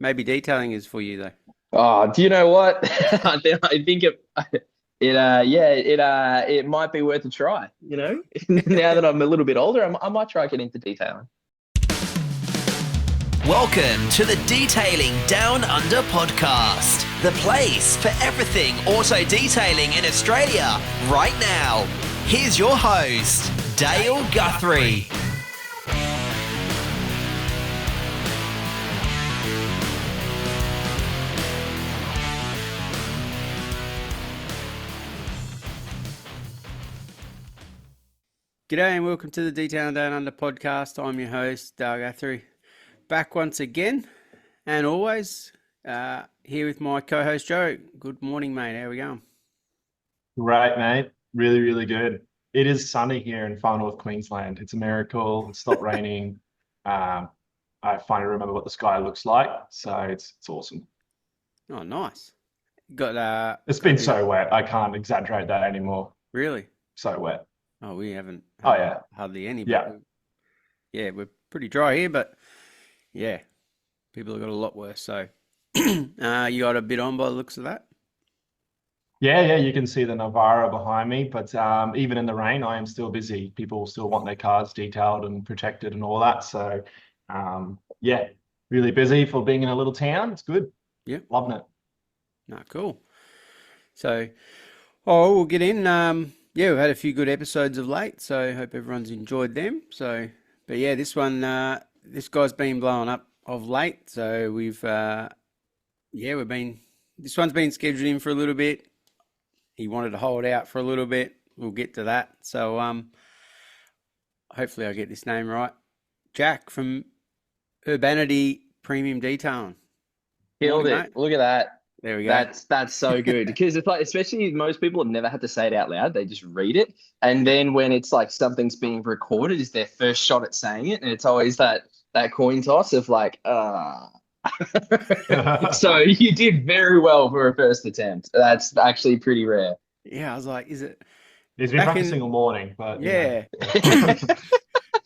Maybe detailing is for you though. Oh, do you know what? I think it might be worth a try, Now that I'm a little bit older, I might try getting into detailing. Welcome to the Detailing Down Under podcast, the place for everything auto detailing in Australia right now. Here's your host, Dale Guthrie. G'day and welcome to the Detailing Down Under podcast. I'm your host, Dale Guthrie, back once again and always here with my co-host Joe. Good morning, mate. How are we going? Right, mate. Really, really good. It is sunny here in far north Queensland. It's a miracle. It's stopped raining. Um, I finally remember what the sky looks like, so it's awesome. Oh, nice. Got It's got a been bit of, so wet. I can't exaggerate that anymore. really? So wet. Oh, we haven't Oh had yeah, hardly any, but yeah, yeah, we're pretty dry here. But yeah, people have got a lot worse. So you got a bit on by the looks of that. yeah. You can see the Navara behind me, but even in the rain, I am still busy. People still want their cars detailed and protected and all that. So yeah, really busy for being in a little town. It's good. Yeah, Loving it. no, cool. So, we'll get in. Yeah, we've had a few good episodes of late, so hope everyone's enjoyed them. So, but yeah, this guy's been blowing up of late. So this one's been scheduled in for a little bit. He wanted to hold out for a little bit. We'll get to that. So, hopefully I get this name right. Jack from Urbanity Premium Detailing. Killed Morning, it. mate. Look at that. There we go. That's so good because it's like, especially most people have never had to say it out loud. They just read it. And Yeah. then when it's like something's being recorded, is their first shot at saying it. And it's always that coin toss of like, So you did very well for a first attempt. That's actually pretty rare. Yeah, I was like, is it He's been back in? practicing all morning, but Yeah. You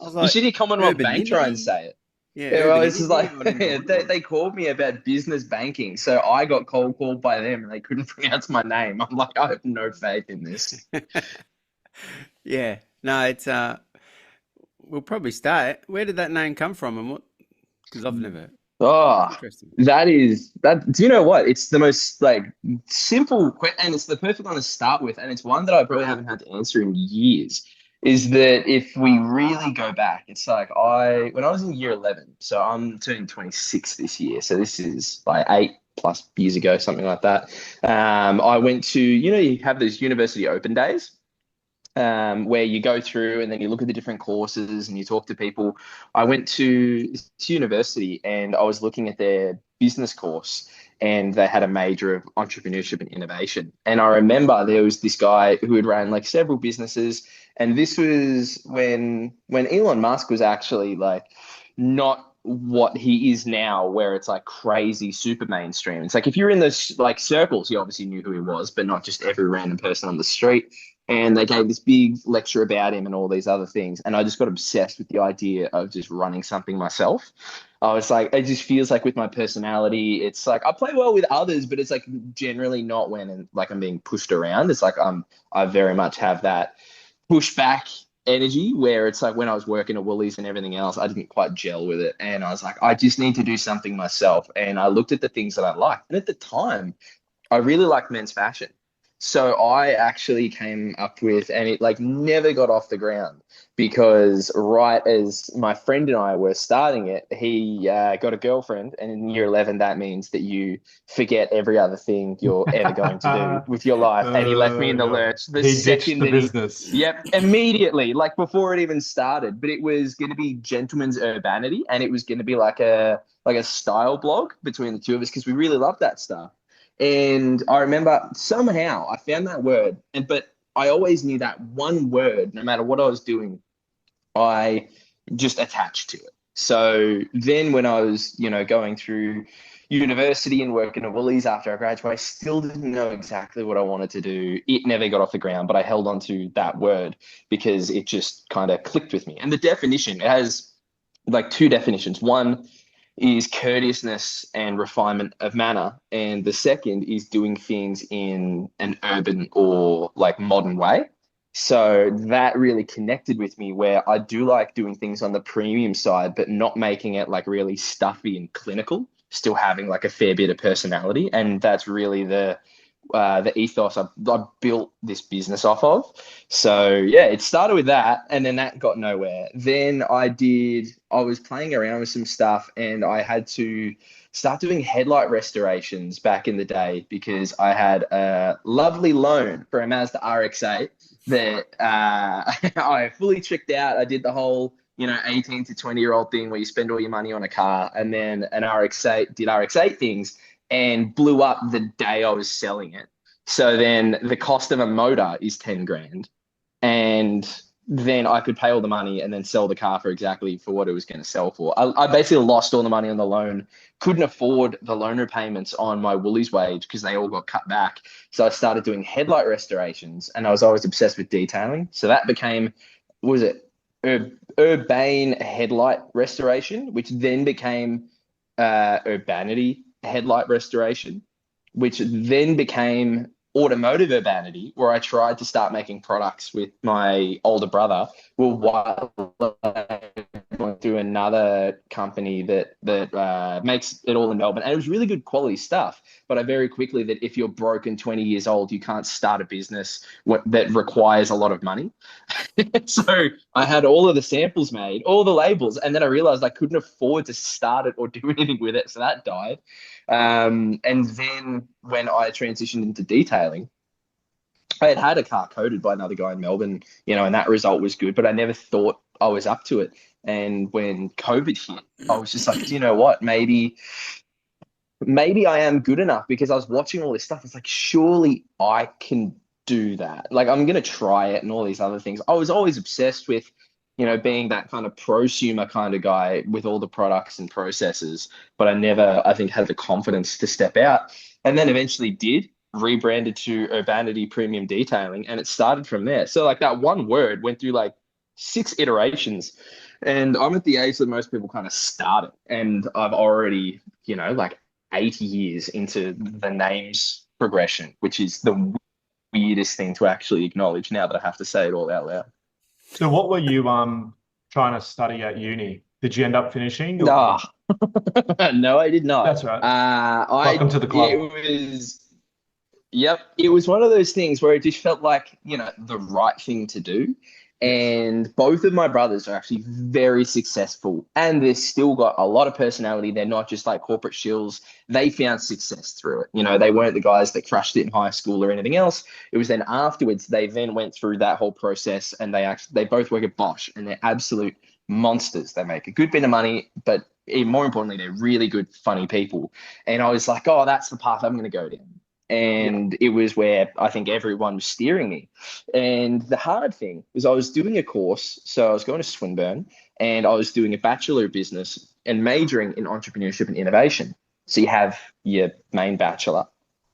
I was like, should hear Commonwealth Bank try and urbanity? say it. Yeah, Yeah, well, this is urbanity. like I didn't know what it they called me about business banking, so I got cold called by them, and they couldn't pronounce my name. I'm like, I have no faith in this. was. Yeah. No, it's we'll probably start. Where did that name come from and what? Because I've never. Oh, Interesting. that is that. Do you know what? It's the most like simple, and it's the perfect one to start with, and it's one that I probably haven't had to answer in years. Is that if we really go back, it's like when I was in year 11, so I'm turning 26 this year, so this is like 8+ years ago, something like that. I went to, you have those university open days where you go through and then you look at the different courses and you talk to people. I went to this university and I was looking at their business course and they had a major of entrepreneurship and innovation. And I remember there was this guy who had ran like several businesses. And this was when Elon Musk was actually like not what he is now, where it's like crazy super mainstream. It's like if you're in those like circles, you obviously knew who he was, but not just every random person on the street. And they gave this big lecture about him and all these other things. And I just got obsessed with the idea of just running something myself. I was like, it just feels like with my personality, it's like I play well with others, but it's like generally not when like I'm being pushed around. It's like I very much have that push back energy where it's like when I was working at Woolies and everything else, I didn't quite gel with it. And I was like, I just need to do something myself. And I looked at the things that I liked. And at the time, I really liked men's fashion. So I actually came up with, and it like never got off the ground because right as my friend and I were starting it, he got a girlfriend, and in year 11, that means that you forget every other thing you're ever going to do with your life. And he left me in the Yeah. lurch the He ditched second the that business. yep, immediately, like before it even started. But it was going to be Gentleman's Urbanity, and it was going to be like a style blog between the two of us because we really loved that stuff. And I remember somehow I found that word, but I always knew that one word, no matter what I was doing, I just attached to it. So then when I was, going through university and working at Woolies after I graduated, I still didn't know exactly what I wanted to do. It never got off the ground, but I held on to that word because it just kind of clicked with me. And the definition, it has like two definitions. One, is courteousness and refinement of manner, and the second is doing things in an urban or like modern way. So that really connected with me, where I do like doing things on the premium side, but not making it like really stuffy and clinical, still having like a fair bit of personality. And that's really the ethos I built this business off of. So yeah, it started with that, and then that got nowhere. Then I was playing around with some stuff, and I had to start doing headlight restorations back in the day because I had a lovely loan for a Mazda RX-8 that I fully tricked out. I did the whole 18 to 20-year-old thing where you spend all your money on a car, and then an RX-8 did RX-8 things and blew up the day I was selling it. So then the cost of a motor is 10 grand. And then I could pay all the money and then sell the car for what it was going to sell for. I basically lost all the money on the loan, couldn't afford the loan repayments on my Woolies wage because they all got cut back. So I started doing headlight restorations, and I was always obsessed with detailing. So that became, what was it? Urbane headlight restoration, which then became Urbanity headlight restoration, which then became automotive urbanity, where I tried to start making products with my older brother. Well, while went through another company that makes it all in Melbourne, and it was really good quality stuff. But I very quickly that if you're broken 20 years old, you can't start a business that requires a lot of money. So I had all of the samples made, all the labels, and then I realized I couldn't afford to start it or do anything with it, so that died. And then when I transitioned into detailing, I had a car coated by another guy in Melbourne, and that result was good, but I never thought I was up to it. And when COVID hit, I was just like, do you know what? Maybe I am good enough, because I was watching all this stuff. It's like, surely I can do that. Like, I'm going to try it and all these other things. I was always obsessed with, being that kind of prosumer kind of guy with all the products and processes, but I never, I think, had the confidence to step out. And then eventually did, rebranded to Urbanity Premium Detailing, and it started from there. So like that one word went through like 6 iterations, and I'm at the age that most people kind of started, and I've already, like 80 years into the names progression, which is the weirdest thing to actually acknowledge now that I have to say it all out loud. So what were you trying to study at uni? Did you end up finishing? No, no, I did not. That's right. Welcome to the club. It was one of those things where it just felt like, the right thing to do. And both of my brothers are actually very successful, and they've still got a lot of personality. They're not just like corporate shills. They found success through it. They weren't the guys that crushed it in high school or anything else. It was then afterwards, they then went through that whole process, and they both work at Bosch, and they're absolute monsters. They make a good bit of money, but even more importantly, they're really good, funny people. And I was like, oh, that's the path I'm going to go down. And it was where I think everyone was steering me. And the hard thing was I was doing a course. So I was going to Swinburne, and I was doing a Bachelor of Business and majoring in entrepreneurship and innovation. So you have your main bachelor,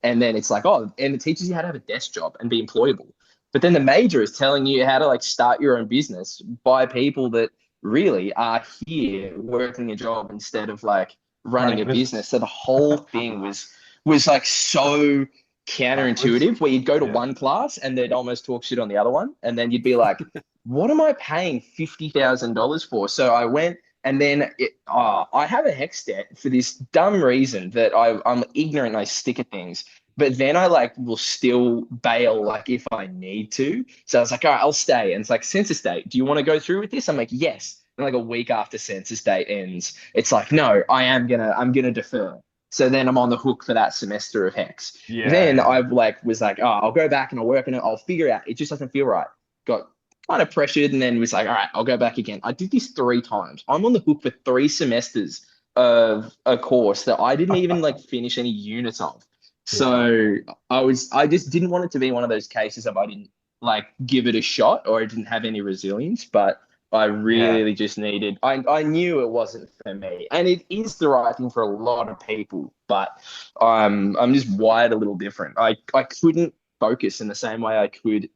and then it's like, oh, and it teaches you how to have a desk job and be employable. But then the major is telling you how to like start your own business by people that really are here working a job instead of like running a business. So the whole thing was like so counterintuitive, where you'd go to one class and they'd almost talk shit on the other one. And then you'd be like, what am I paying $50,000 for? So I went, and then I have a HEX debt for this dumb reason that I'm ignorant and I stick at things. But then I like will still bail like if I need to. So I was like, all right, I'll stay. And it's like, census date, do you want to go through with this? I'm like, yes. And like a week after census date ends, it's like, no, I'm gonna defer. So then I'm on the hook for that semester of HEX. Then I was like, oh, I'll go back and I'll work on it. I'll figure it out. It just doesn't feel right. Got kind of pressured, and then was like, all right, I'll go back again. I did this 3 times. I'm on the hook for 3 semesters of a course that I didn't even like finish any units of. So I just didn't want it to be one of those cases of I didn't like give it a shot, or I didn't have any resilience, but I really just needed, I knew it wasn't for me. And it is the right thing for a lot of people, but I'm just wired a little different. I couldn't focus in the same way I could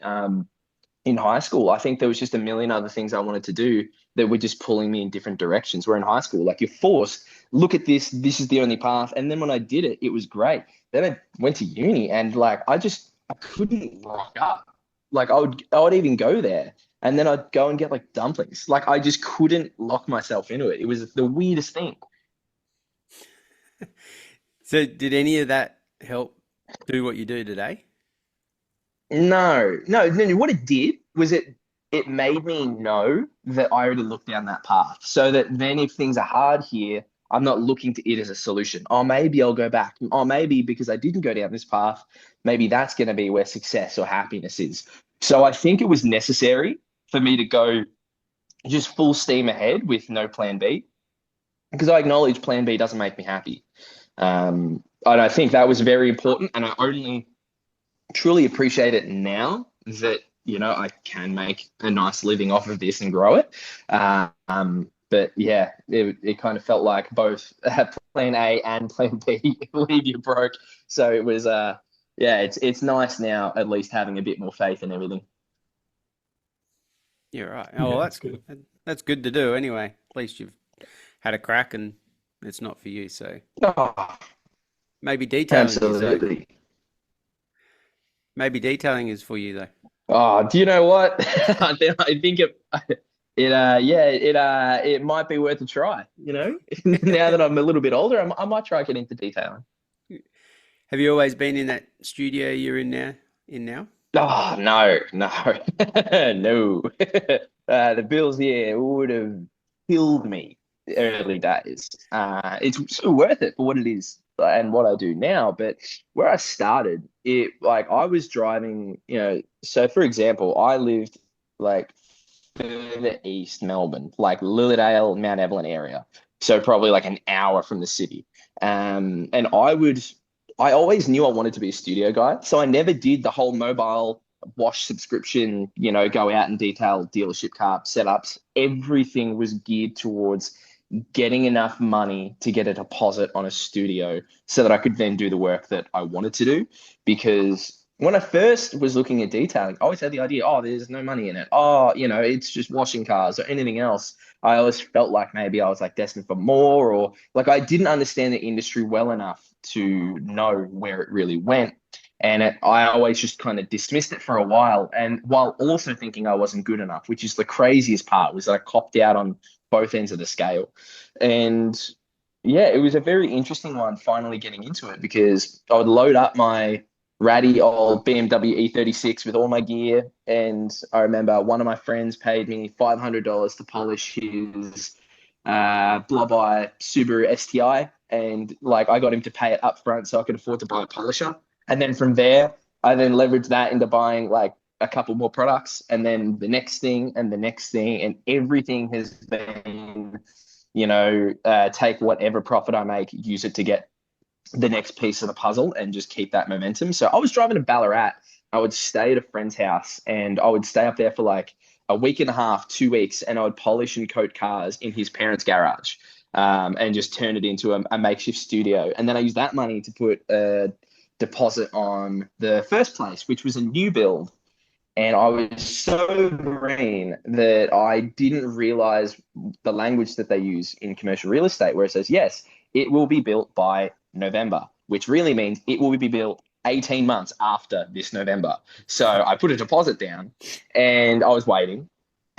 in high school. I think there was just a million other things I wanted to do. that were just pulling me in different directions. Where in high school, like you're forced, look at this, this is the only path. And then when I did it, it was great. Then I went to uni and like I couldn't rock up. Like I would even go there and then I'd go and get like dumplings. Like I just couldn't lock myself into it. It was the weirdest thing. So did any of that help do what you do today? No. What it did was it made me know that I already looked down that path. So that then if things are hard here, I'm not looking to it as a solution. Oh, maybe I'll go back. Oh, maybe because I didn't go down this path, maybe that's going to be where success or happiness is. So I think it was necessary for me to go just full steam ahead with no plan B because I acknowledge plan B doesn't make me happy. And I think that was very important. And I only truly appreciate it now that, I can make a nice living off of this and grow it. But yeah, it kind of felt like both plan A and plan B leave you broke. So it was, yeah, it's nice now at least having a bit more faith in everything. You're right. Oh, Yeah, well, that's good. that's good to do anyway. At least you've had a crack and it's not for you. So Oh, maybe detailing is though. absolutely. Maybe detailing is for you though. Oh, do you know what? I think it might be worth a try, Now that I'm a little bit older, I might try getting into detailing. Have you always been in that studio you're in now? Oh, no, no, no. The bills here would have killed me the early days. It's so worth it for what it is and what I do now. But where I started, it like I was driving, so for example, I lived like further east Melbourne, like Lilydale, Mount Evelyn area. So probably like an hour from the city. And I always knew I wanted to be a studio guy. So I never did the whole mobile wash subscription, go out and detail dealership car setups. Everything was geared towards getting enough money to get a deposit on a studio so that I could then do the work that I wanted to do. Because when I first was looking at detailing, I always had the idea, oh, there's no money in it. Oh, it's just washing cars or anything else. I always felt like maybe I was like destined for more, or like I didn't understand the industry well enough to know where it really went. And I always just kind of dismissed it for a while. And while also thinking I wasn't good enough, which is the craziest part, was that I copped out on both ends of the scale. And yeah, it was a very interesting one finally getting into it because I would load up my ratty old BMW E36 with all my gear. And I remember one of my friends paid me $500 to polish his blob eye Subaru STI. And like I got him to pay it up front so I could afford to buy a polisher. And then from there, I then leveraged that into buying like a couple more products and then the next thing and the next thing. And everything has been, take whatever profit I make, use it to get the next piece of the puzzle and just keep that momentum. So I was driving to Ballarat. I would stay at a friend's house and I would stay up there for like a week and a half, 2 weeks, and I would polish and coat cars in his parents' garage and just turn it into a makeshift studio. And then I used that money to put a deposit on the first place, which was a new build. And I was so green that I didn't realize the language that they use in commercial real estate, where it says, yes, it will be built by November, which really means it will be built 18 months after this November. So I put a deposit down and I was waiting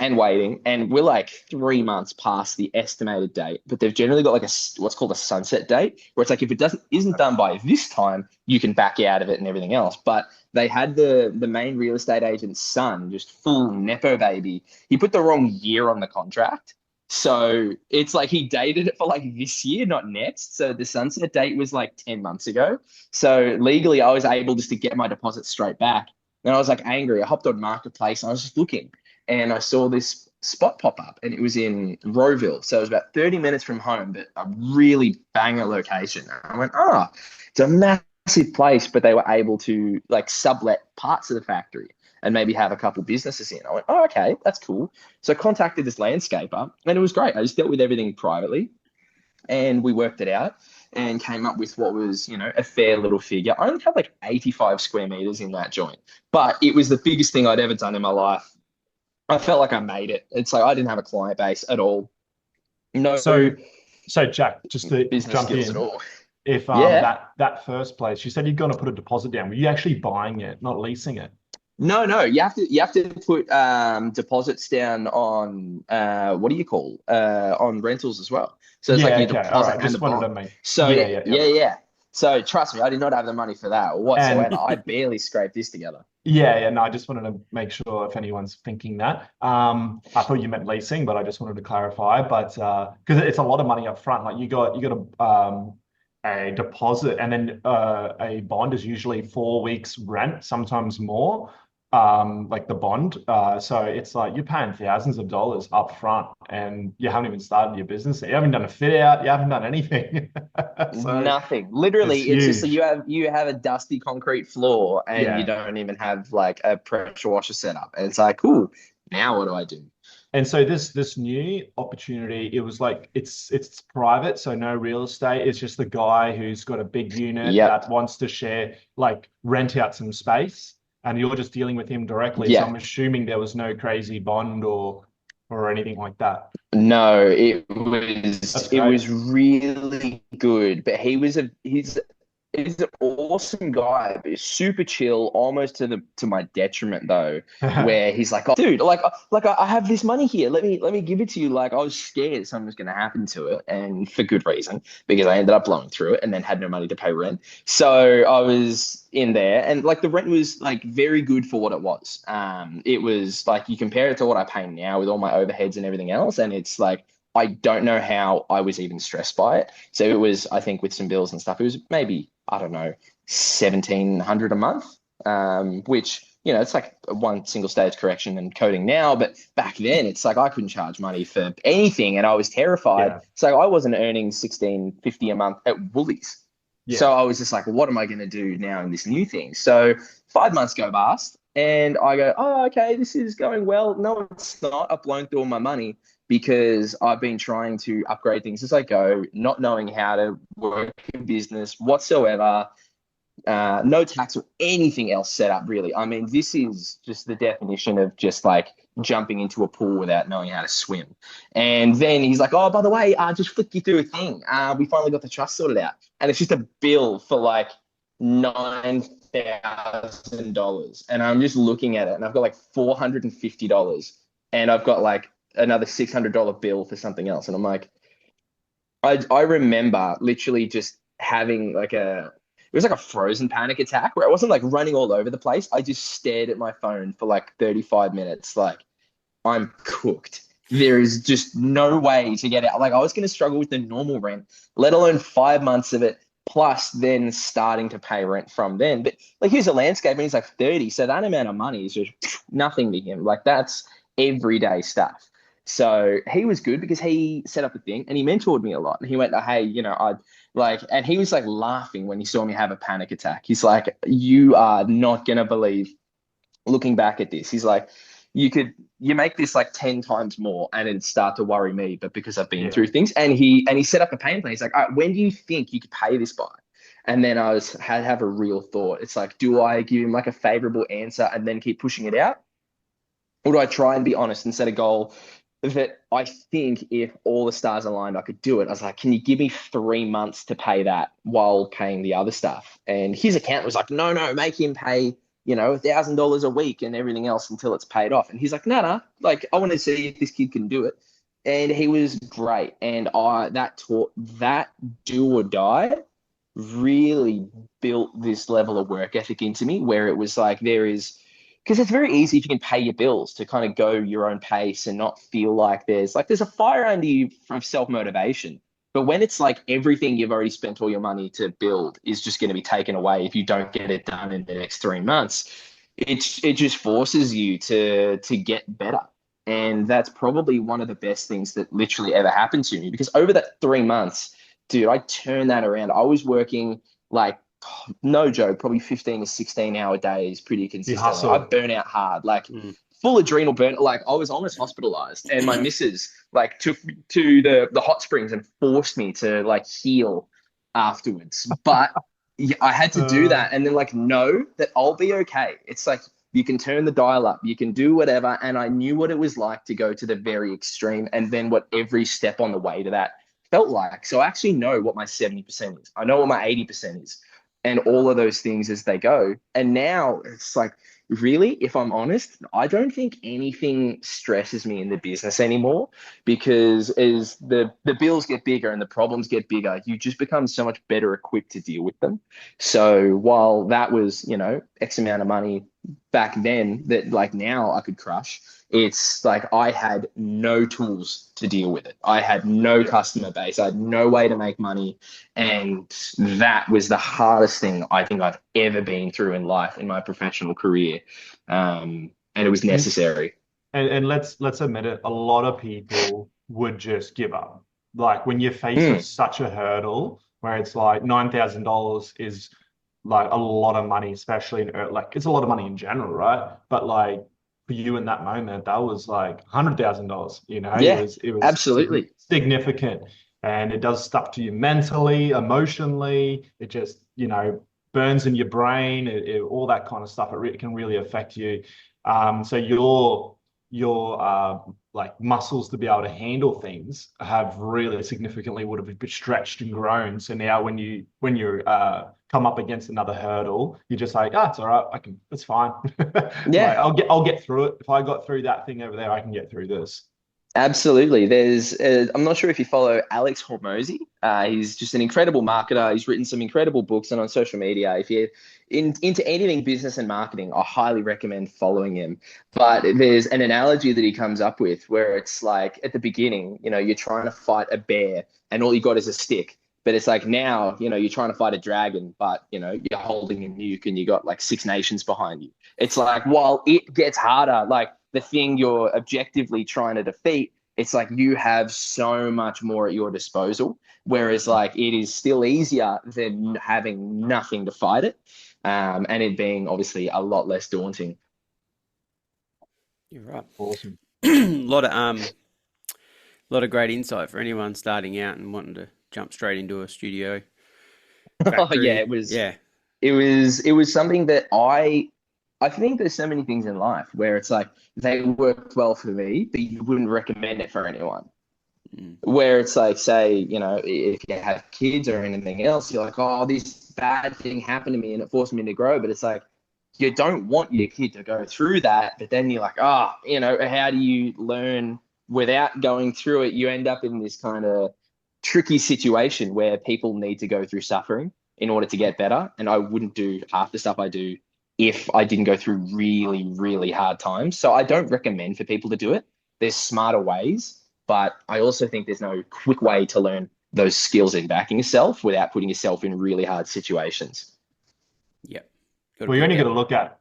and waiting. And we're like 3 months past the estimated date, but they've generally got like what's called a sunset date, where it's like, if it isn't done by this time, you can back out of it and everything else. But they had the main real estate agent's son, just full Nepo baby. He put the wrong year on the contract. So it's like he dated it for like this year, not next. So the sunset date was like 10 months ago. So legally, I was able just to get my deposit straight back. And I was like angry. I hopped on Marketplace and I was just looking and I saw this spot pop up and it was in Rowville. So it was about 30 minutes from home, but a really banger location. And I went, it's a massive place, but they were able to like sublet parts of the factory and maybe have a couple businesses in. I went, okay, that's cool. So I contacted this landscaper and it was great. I just dealt with everything privately and we worked it out and came up with what was, a fair little figure. I only had like 85 square meters in that joint, but it was the biggest thing I'd ever done in my life. I felt like I made it. It's like I didn't have a client base at all. No So, so Jack, just to business jump skills at in, all. if Yeah. that first place, you said you're going to put a deposit down. Were you actually buying it, not leasing it? No, no, you have to put deposits down on what do you call on rentals as well. So it's like Yeah, your okay. All deposit right. and the Just wanted to bond. make, So yeah, yeah, yeah. yeah, yeah. So trust me, I did not have the money for that whatsoever. And I barely scraped this together. yeah, yeah, no, I just wanted to make sure if anyone's thinking that. I thought you meant leasing, but I just wanted to clarify. But because it's a lot of money up front, like you got a deposit, and then a bond is usually 4 weeks rent, sometimes more. Like the bond. So it's like you're paying thousands of dollars up front, and you haven't even started your business. You haven't done a fit out. You haven't done anything. So Nothing. it's Literally, it's just that huge. you have a dusty concrete floor and you Yeah. don't even have like a pressure washer set up. And it's like, cool, now what do I do? And so this new opportunity, it was like it's private, so no real estate. It's just the guy who's got a big unit Yep. that wants to share, like rent out some space, and you're just dealing with him directly. So Yeah. I'm assuming there was no crazy bond or anything like that. No, it was That's it great. was really good, but he's an awesome guy, but he's super chill, almost to my detriment though, where he's like, "Oh, dude, I have this money here. Let me give it to you." Like I was scared something was going to happen to it, and for good reason, because I ended up blowing through it and then had no money to pay rent. So I was in there, and like the rent was like very good for what it was. It was like you compare it to what I pay now with all my overheads and everything else, and it's like I don't know how I was even stressed by it. So it was, I think, with some bills and stuff, it was maybe, I don't know, 1,700 a month, which, it's like one single stage correction and coding now. But back then, it's like I couldn't charge money for anything and I was terrified. Yeah, So I wasn't earning 1,650 a month at Woolies. yeah, So I was just like, what am I going to do now in this new thing? So 5 months go past and I go, oh, okay, this is going well. No, it's not. I've blown through all my money because I've been trying to upgrade things as I go, not knowing how to work a business whatsoever, no tax or anything else set up really. I mean, this is just the definition of just like jumping into a pool without knowing how to swim. And then he's like, oh, by the way, just flick you through a thing. We finally got the trust sorted out. And it's just a bill for like $9,000. And I'm just looking at it and I've got like $450 and I've got like another $600 bill for something else. And I'm like, I remember literally just having like it was like a frozen panic attack where I wasn't like running all over the place. I just stared at my phone for like 35 minutes, like I'm cooked. There is just no way to get out. Like I was going to struggle with the normal rent, let alone 5 months of it, plus then starting to pay rent from then. But like here's a landscaper and he's like 30. So that amount of money is just nothing to him. Like that's everyday stuff. So he was good because he set up a thing and he mentored me a lot. And he went, hey, I like, and he was like laughing when he saw me have a panic attack. He's like, you are not going to believe looking back at this. He's like, you make this like 10 times more and it'd start to worry me, but because I've been yeah. through things. And he set up a payment plan. He's like, all right, when do you think you could pay this by? And then had to have a real thought. It's like, do I give him like a favorable answer and then keep pushing it out? Or do I try and be honest and set a goal that I think if all the stars aligned, I could do it? I was like, can you give me 3 months to pay that while paying the other stuff? And his accountant was like, no, no, make him pay, $1,000 a week and everything else until it's paid off. And he's like, no, no, like I want to see if this kid can do it. And he was great. And that do or die really built this level of work ethic into me where it was like because it's very easy if you can pay your bills to kind of go your own pace and not feel like there's a fire under you from self-motivation. But when it's like everything you've already spent all your money to build is just going to be taken away if you don't get it done in the next 3 months, it just forces you to get better. And that's probably one of the best things that literally ever happened to me because over that 3 months, dude, I turned that around. I was working like no joke, probably 15 to 16 hour days pretty You consistently. I hustle. burn out hard, like Mm. full adrenal burn. Like I was almost hospitalized, and my missus like took me to the hot springs and forced me to like heal afterwards. But yeah, I had to do Uh, that, and then like know that I'll be okay. It's like you can turn the dial up, you can do whatever. And I knew what it was like to go to the very extreme and then what every step on the way to that felt like. So I actually know what my 70% is. I know what my 80% is and all of those things as they go. And now it's like, really, if I'm honest, I don't think anything stresses me in the business anymore because as the bills get bigger and the problems get bigger, you just become so much better equipped to deal with them. So while that was, X amount of money back then that like now I could crush, it's like I had no tools to deal with it. I had no customer base. I had no way to make money. And that was the hardest thing I think I've ever been through in life in my professional career. And it was And necessary. and let's admit it, a lot of people would just give up. Like when you're faced with Mm, such a hurdle where it's like $9,000 is like a lot of money, especially like it's a lot of money in general, right? But like for you in that moment, that was like $100,000. yeah, It was absolutely. significant, and it does stuff to you mentally, emotionally. It just burns in your brain, all that kind of stuff. It can really affect you. So your like muscles to be able to handle things have really significantly would have been stretched and grown. So now when you come up against another hurdle, you're just like, it's all right, it's fine. Like Yeah. I'll get through it. If I got through that thing over there, I can get through this. Absolutely. I'm not sure if you follow Alex Hormozy. He's just an incredible marketer. He's written some incredible books and on social media. If you're into anything business and marketing, I highly recommend following him. But there's an analogy that he comes up with where it's like at the beginning, you're trying to fight a bear and all you got is a stick. But it's like now, you're trying to fight a dragon, but, you're holding a nuke and you got like six nations behind you. It's like, while it gets harder, like the thing you're objectively trying to defeat, it's like you have so much more at your disposal. Whereas like it is still easier than having nothing to fight it. And it being obviously a lot less daunting. You're right. Awesome. Lot of great insight for anyone starting out and wanting to jump straight into a studio Oh yeah, factory. it was Yeah. it was something that I think there's so many things in life where it's like they worked well for me, but you wouldn't recommend it for anyone. Mm. Where it's like, say, if you have kids or anything else, you're like, oh, this bad thing happened to me and it forced me to grow. But it's like, you don't want your kid to go through that. But then you're like, how do you learn without going through it? You end up in this kind of tricky situation where people need to go through suffering in order to get better. And I wouldn't do half the stuff I do if I didn't go through really, really hard times. So I don't recommend for people to do it. There's smarter ways, but I also think there's no quick way to learn those skills in backing yourself without putting yourself in really hard situations. Yep. Got to Well, you put only got that. to look at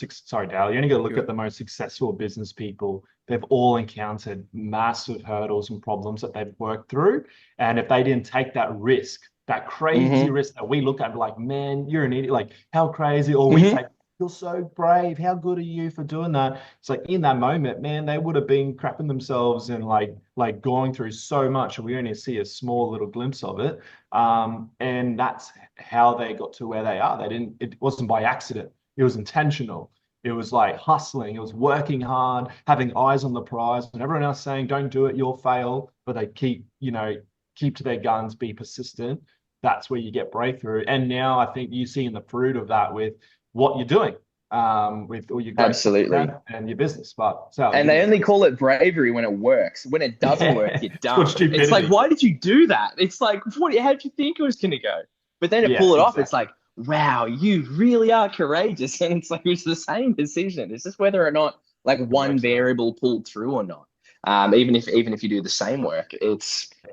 sorry, Dale. You only got to look You're at the most successful business people. They've all encountered massive hurdles and problems that they've worked through. And if they didn't take that risk, that crazy Mm-hmm. risk that we look at, like, man, you're an idiot. Like, how crazy? Or we Mm-hmm. say, you're so brave. How good are you for doing that? It's like in that moment, man, they would have been crapping themselves and like going through so much, and we only see a small little glimpse of it. And that's how they got to where they are. It wasn't by accident. It was intentional. It was like hustling. It was working hard, having eyes on the prize, and everyone else saying, "Don't do it, you'll fail." But they keep to their guns, be persistent. That's where you get breakthrough. And now I think you see in the fruit of that with what you're doing, with all your great Absolutely. content and your business. But so And you they can, only call it bravery when it works. When it doesn't work, yeah, you're it's called dumb. It's like, stupidity. why did you do that? It's like, how did you think it was going to go? But then to Yeah, pull it off, it's exactly. like, wow, you really are courageous. And it's like, it's the same decision. It's just whether or not like It one works out. variable pulled through or not. Even if you do the same work, Yeah,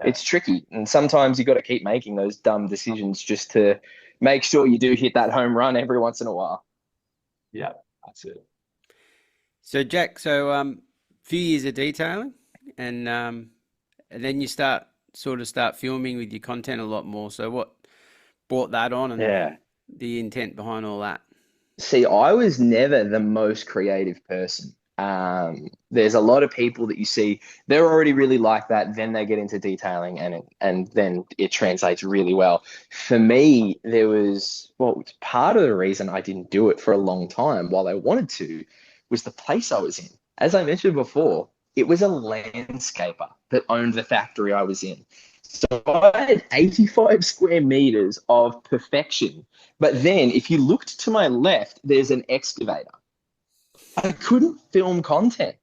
it's tricky. And sometimes you got to keep making those dumb decisions just to make sure you do hit that home run every once in a while. yeah, that's it. So Jack, few years of detailing, and then you start filming with your content a lot more. So what brought that on, and Yeah. the intent behind all that? See, I was never the most creative person. There's a lot of people that you see, they're already really like that. Then they get into detailing and then it translates really well. For me, there was, well, part of the reason I didn't do it for a long time while I wanted to was the place I was in. As I mentioned before, it was a landscaper that owned the factory I was in. So I had 85 square meters of perfection. But then if you looked to my left, there's an excavator. I couldn't film content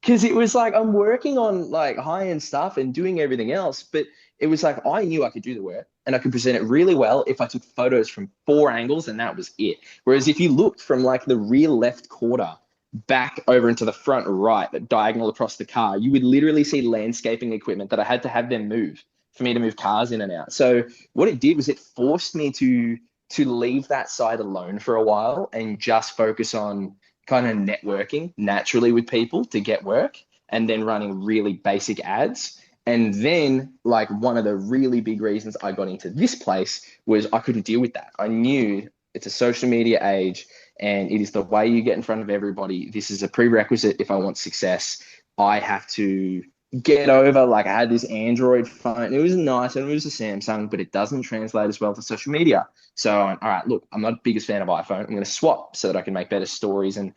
because it was like I'm working on like high-end stuff and doing everything else, but it was like I knew I could do the work and I could present it really well if I took photos from 4 angles and that was it. Whereas if you looked from like the rear left quarter back over into the front right, diagonal across the car, you would literally see landscaping equipment that I had to have them move for me to move cars in and out. So what it did was it forced me to leave that side alone for a while and just focus on kind of networking naturally with people to get work and then running really basic ads. And then, like, one of the really big reasons I got into this place was I couldn't deal with that. I knew it's a social media age and it is the way you get in front of everybody. This is a prerequisite if I want success. I have to get over, like, I had this Android phone. It was nice and it was a Samsung, but it doesn't translate as well to social media. So, all right, look, I'm not the biggest fan of iPhone. I'm going to swap so that I can make better stories and,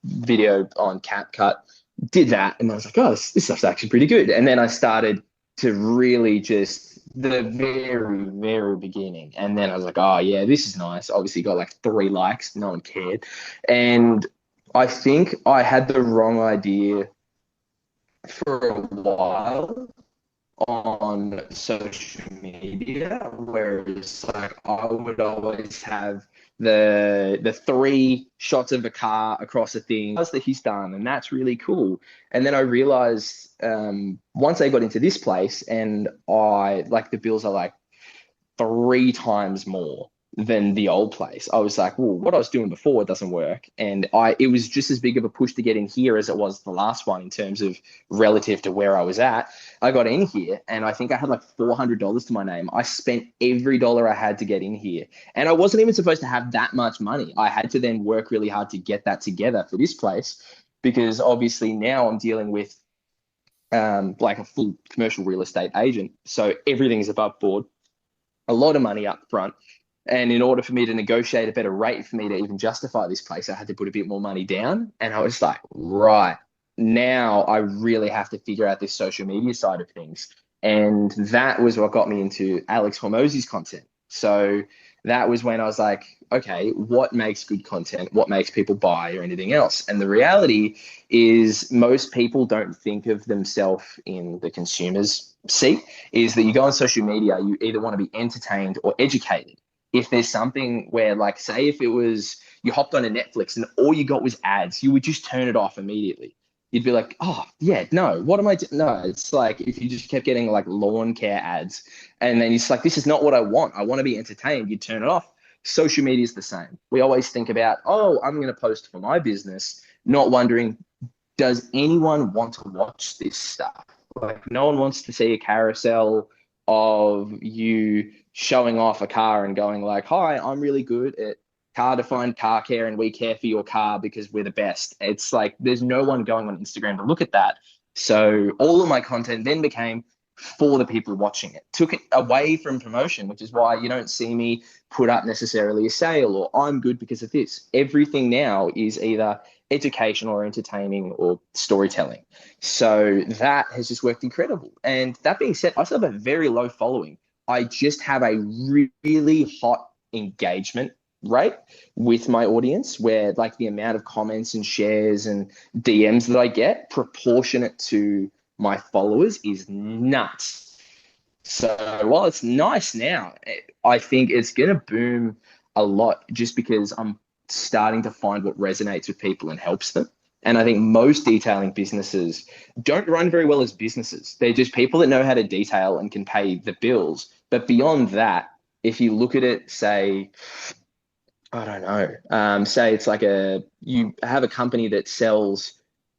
video on CapCut. Did that. And I was like, oh, this stuff's actually pretty good. And then I started to really just the very, very beginning. And then I was like, oh, yeah, this is nice. Obviously got like 3 likes. No one cared. And I think I had the wrong idea for a while on social media, whereas like I would always have the 3 shots of a car across a thing that he's done, and that's really cool. And then I realized once I got into this place, and I like the bills are like 3 times more than the old place. I was like, well, what I was doing before doesn't work. And it was just as big of a push to get in here as it was the last one in terms of relative to where I was at. I got in here and I think I had like $400 to my name. I spent every dollar I had to get in here. And I wasn't even supposed to have that much money. I had to then work really hard to get that together for this place, because obviously now I'm dealing with like a full commercial real estate agent. So everything's above board, a lot of money up front. And in order for me to negotiate a better rate for me to even justify this place, I had to put a bit more money down. And I was like, right, now I really have to figure out this social media side of things. And that was what got me into Alex Hormozi's content. So that was when I was like, okay, what makes good content? What makes people buy or anything else? And the reality is most people don't think of themselves in the consumer's seat, is that you go on social media, you either want to be entertained or educated. If there's something where, like, say if it was you hopped on a Netflix and all you got was ads, you would just turn it off immediately. You'd be like, oh, yeah, no, what am I doing? No, it's like if you just kept getting like lawn care ads and then it's like, this is not what I want. I want to be entertained. You turn it off. Social media is the same. We always think about, oh, I'm going to post for my business, not wondering, does anyone want to watch this stuff? Like, no one wants to see a carousel of you showing off a car and going like, hi, I'm really good at car defined car care and we care for your car because we're the best. It's like there's no one going on Instagram to look at that. So all of my content then became for the people watching it, took it away from promotion, which is why you don't see me put up necessarily a sale or I'm good because of this. Everything now is either educational or entertaining or storytelling. So that has just worked incredible. And that being said, I still have a very low following. I just have a really hot engagement rate with my audience where like the amount of comments and shares and DMs that I get proportionate to my followers is nuts. So while it's nice now, I think it's going to boom a lot just because I'm starting to find what resonates with people and helps them. And I think most detailing businesses don't run very well as businesses. They're just people that know how to detail and can pay the bills. But beyond that, if you look at it, say, I don't know, say it's like you have a company that sells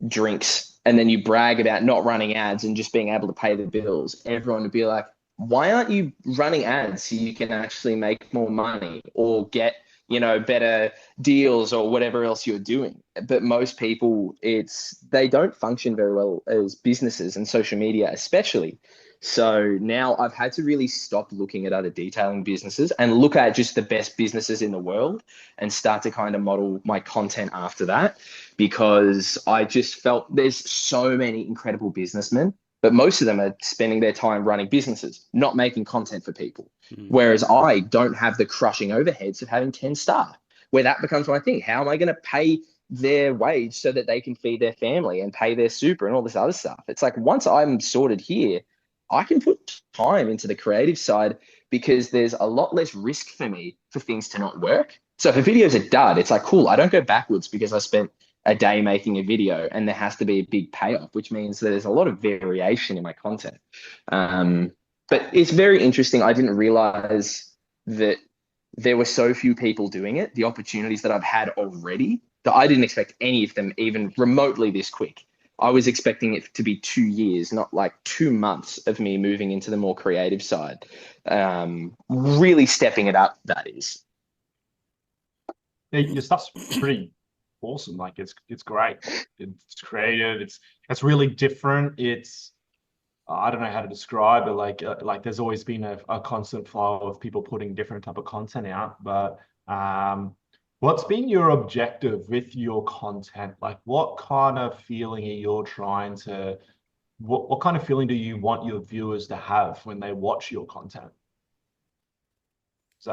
drinks and then you brag about not running ads and just being able to pay the bills, everyone would be like, why aren't you running ads so you can actually make more money or get, better deals or whatever else you're doing. But most people, they don't function very well as businesses, and social media especially. So now I've had to really stop looking at other detailing businesses and look at just the best businesses in the world and start to kind of model my content after that, because I just felt there's so many incredible businessmen, but most of them are spending their time running businesses, not making content for people. Whereas I don't have the crushing overheads of having 10 staff, where that becomes my thing. How am I going to pay their wage so that they can feed their family and pay their super and all this other stuff? It's like, once I'm sorted here, I can put time into the creative side, because there's a lot less risk for me for things to not work. So if a video's a dud, it's like, cool, I don't go backwards because I spent a day making a video and there has to be a big payoff, which means that there's a lot of variation in my content. But it's very interesting. I didn't realize that there were so few people doing it, the opportunities that I've had already, that I didn't expect any of them even remotely this quick. I was expecting it to be 2 years, not like 2 months of me moving into the more creative side. Really stepping it up, that is. Yeah, your stuff's pretty awesome. Like it's great. It's creative. It's really different. I don't know how to describe it. Like there's always been a constant flow of people putting different type of content out. But what's been your objective with your content? Like, what kind of feeling are you trying to? What kind of feeling do you want your viewers to have when they watch your content?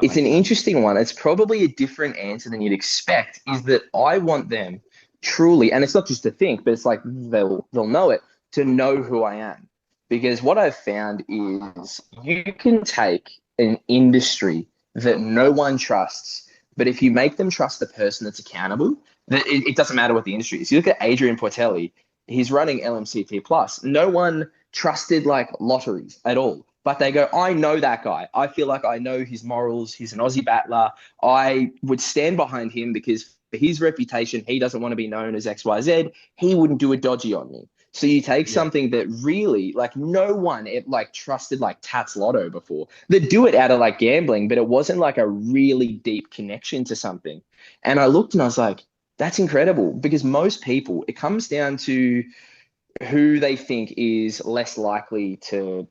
It's an interesting one. It's probably a different answer than you'd expect, is that I want them truly, and it's not just to think, but it's like they'll know it, to know who I am. Because what I've found is you can take an industry that no one trusts, but if you make them trust the person that's accountable, it doesn't matter what the industry is. You look at Adrian Portelli, he's running LMCT Plus. No one trusted like lotteries at all. But they go, I know that guy. I feel like I know his morals. He's an Aussie battler. I would stand behind him because for his reputation, he doesn't want to be known as XYZ. He wouldn't do a dodgy on me. So you take something that really, like, no one trusted like Tats Lotto before. They do it out of like gambling, but it wasn't like a really deep connection to something. And I looked and I was like, that's incredible, because most people, it comes down to who they think is less likely to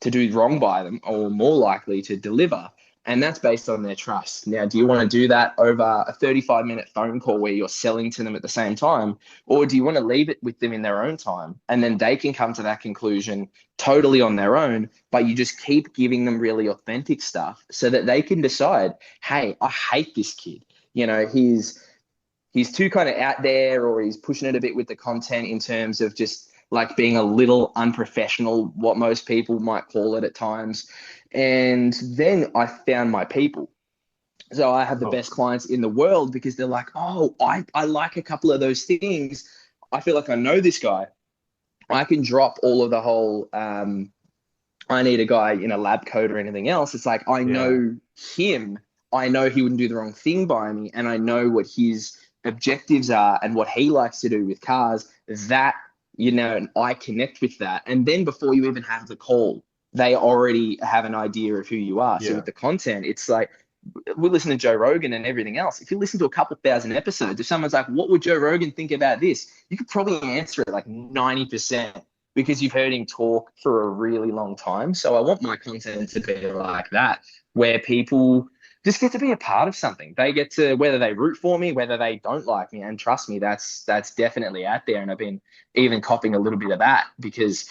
do wrong by them or more likely to deliver. And that's based on their trust. Now, do you want to do that over a 35-minute phone call where you're selling to them at the same time? Or do you want to leave it with them in their own time? And then they can come to that conclusion totally on their own, but you just keep giving them really authentic stuff so that they can decide, hey, I hate this kid. He's too kind of out there, or he's pushing it a bit with the content in terms of just like being a little unprofessional, what most people might call it at times. And then I found my people. So I have the best clients in the world because they're like, oh, I like a couple of those things. I feel like I know this guy. I can drop all of the whole, I need a guy in a lab coat or anything else. It's like, I know him. I know he wouldn't do the wrong thing by me. And I know what his objectives are and what he likes to do with cars. That, and I connect with that. And then before you even have the call, they already have an idea of who you are. So with the content, it's like, we listen to Joe Rogan and everything else. If you listen to a couple thousand episodes, if someone's like, what would Joe Rogan think about this? You could probably answer it like 90% because you've heard him talk for a really long time. So I want my content to be like that, where people just get to be a part of something. They get to, whether they root for me, whether they don't like me, and trust me, that's definitely out there. And I've been even copying a little bit of that because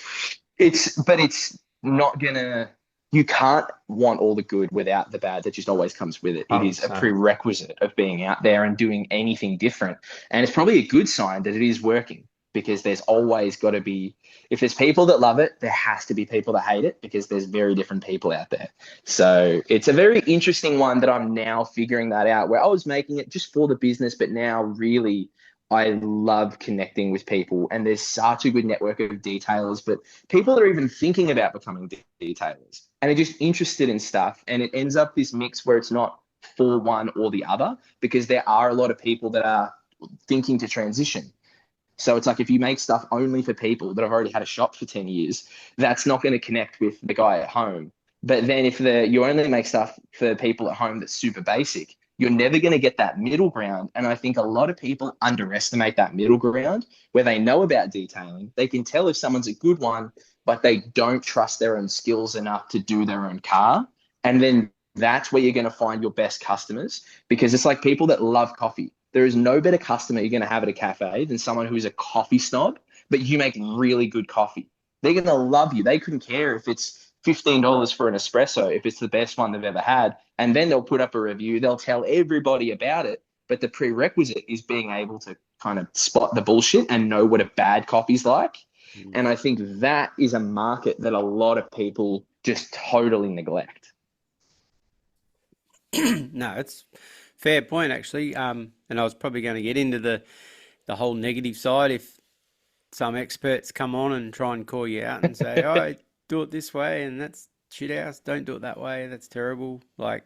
it's not gonna, you can't want all the good without the bad that just always comes with it. It is a prerequisite of being out there and doing anything different. And it's probably a good sign that it is working, because there's always got to be, if there's people that love it, there has to be people that hate it, because there's very different people out there. So it's a very interesting one that I'm now figuring that out, where I was making it just for the business, but now really I love connecting with people, and there's such a good network of detailers, but people that are even thinking about becoming detailers and are just interested in stuff. And it ends up this mix where it's not for one or the other, because there are a lot of people that are thinking to transition. So it's like, if you make stuff only for people that have already had a shop for 10 years, that's not going to connect with the guy at home. But then if you only make stuff for people at home that's super basic, You're never going to get that middle ground. And I think a lot of people underestimate that middle ground where they know about detailing. They can tell if someone's a good one, but they don't trust their own skills enough to do their own car. And then that's where you're going to find your best customers, because it's like people that love coffee. There is no better customer you're going to have at a cafe than someone who's a coffee snob, but you make really good coffee. They're going to love you. They couldn't care if it's $15 for an espresso, if it's the best one they've ever had. And then they'll put up a review. They'll tell everybody about it. But the prerequisite is being able to kind of spot the bullshit and know what a bad coffee's like. And I think that is a market that a lot of people just totally neglect. No, it's fair point actually. And I was probably going to get into the whole negative side if some experts come on and try and call you out and say, "Oh, do it this way," and that's shit house. Don't do it that way. That's terrible. Like,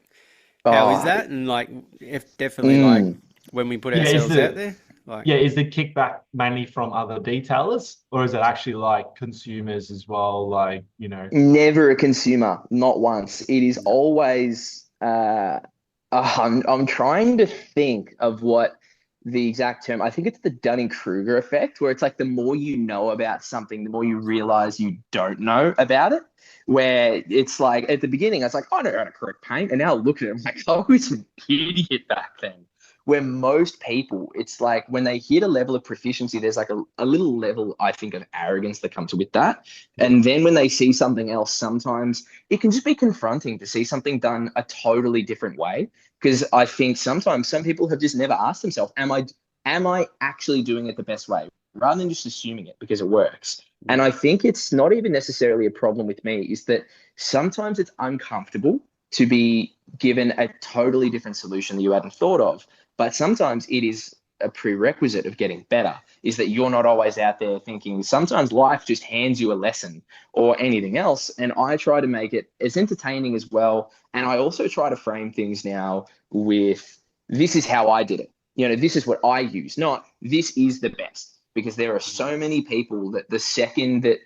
how is that? And like, if definitely like when we put ourselves out there, like, is the kickback mainly from other detailers, or is it actually like consumers as well? Like, Never a consumer, not once. It is always. I'm trying to think of what the exact term. I think it's the Dunning-Kruger effect, where it's like the more you know about something, the more you realize you don't know about it. Where it's like at the beginning, I was like, I don't know how to correct paint, and now I look at it, I'm like, I was an idiot back then. Where most people, it's like when they hit a level of proficiency, there's like a little level, I think, of arrogance that comes with that. And then when they see something else, sometimes it can just be confronting to see something done a totally different way. Because I think sometimes some people have just never asked themselves, am I actually doing it the best way? Rather than just assuming it because it works. And I think it's not even necessarily a problem with me, is that sometimes it's uncomfortable to be given a totally different solution that you hadn't thought of. But sometimes it is a prerequisite of getting better, is that you're not always out there thinking. Sometimes life just hands you a lesson or anything else. And I try to make it as entertaining as well. And I also try to frame things now with, this is how I did it. This is what I use, not this is the best. Because there are so many people that the second that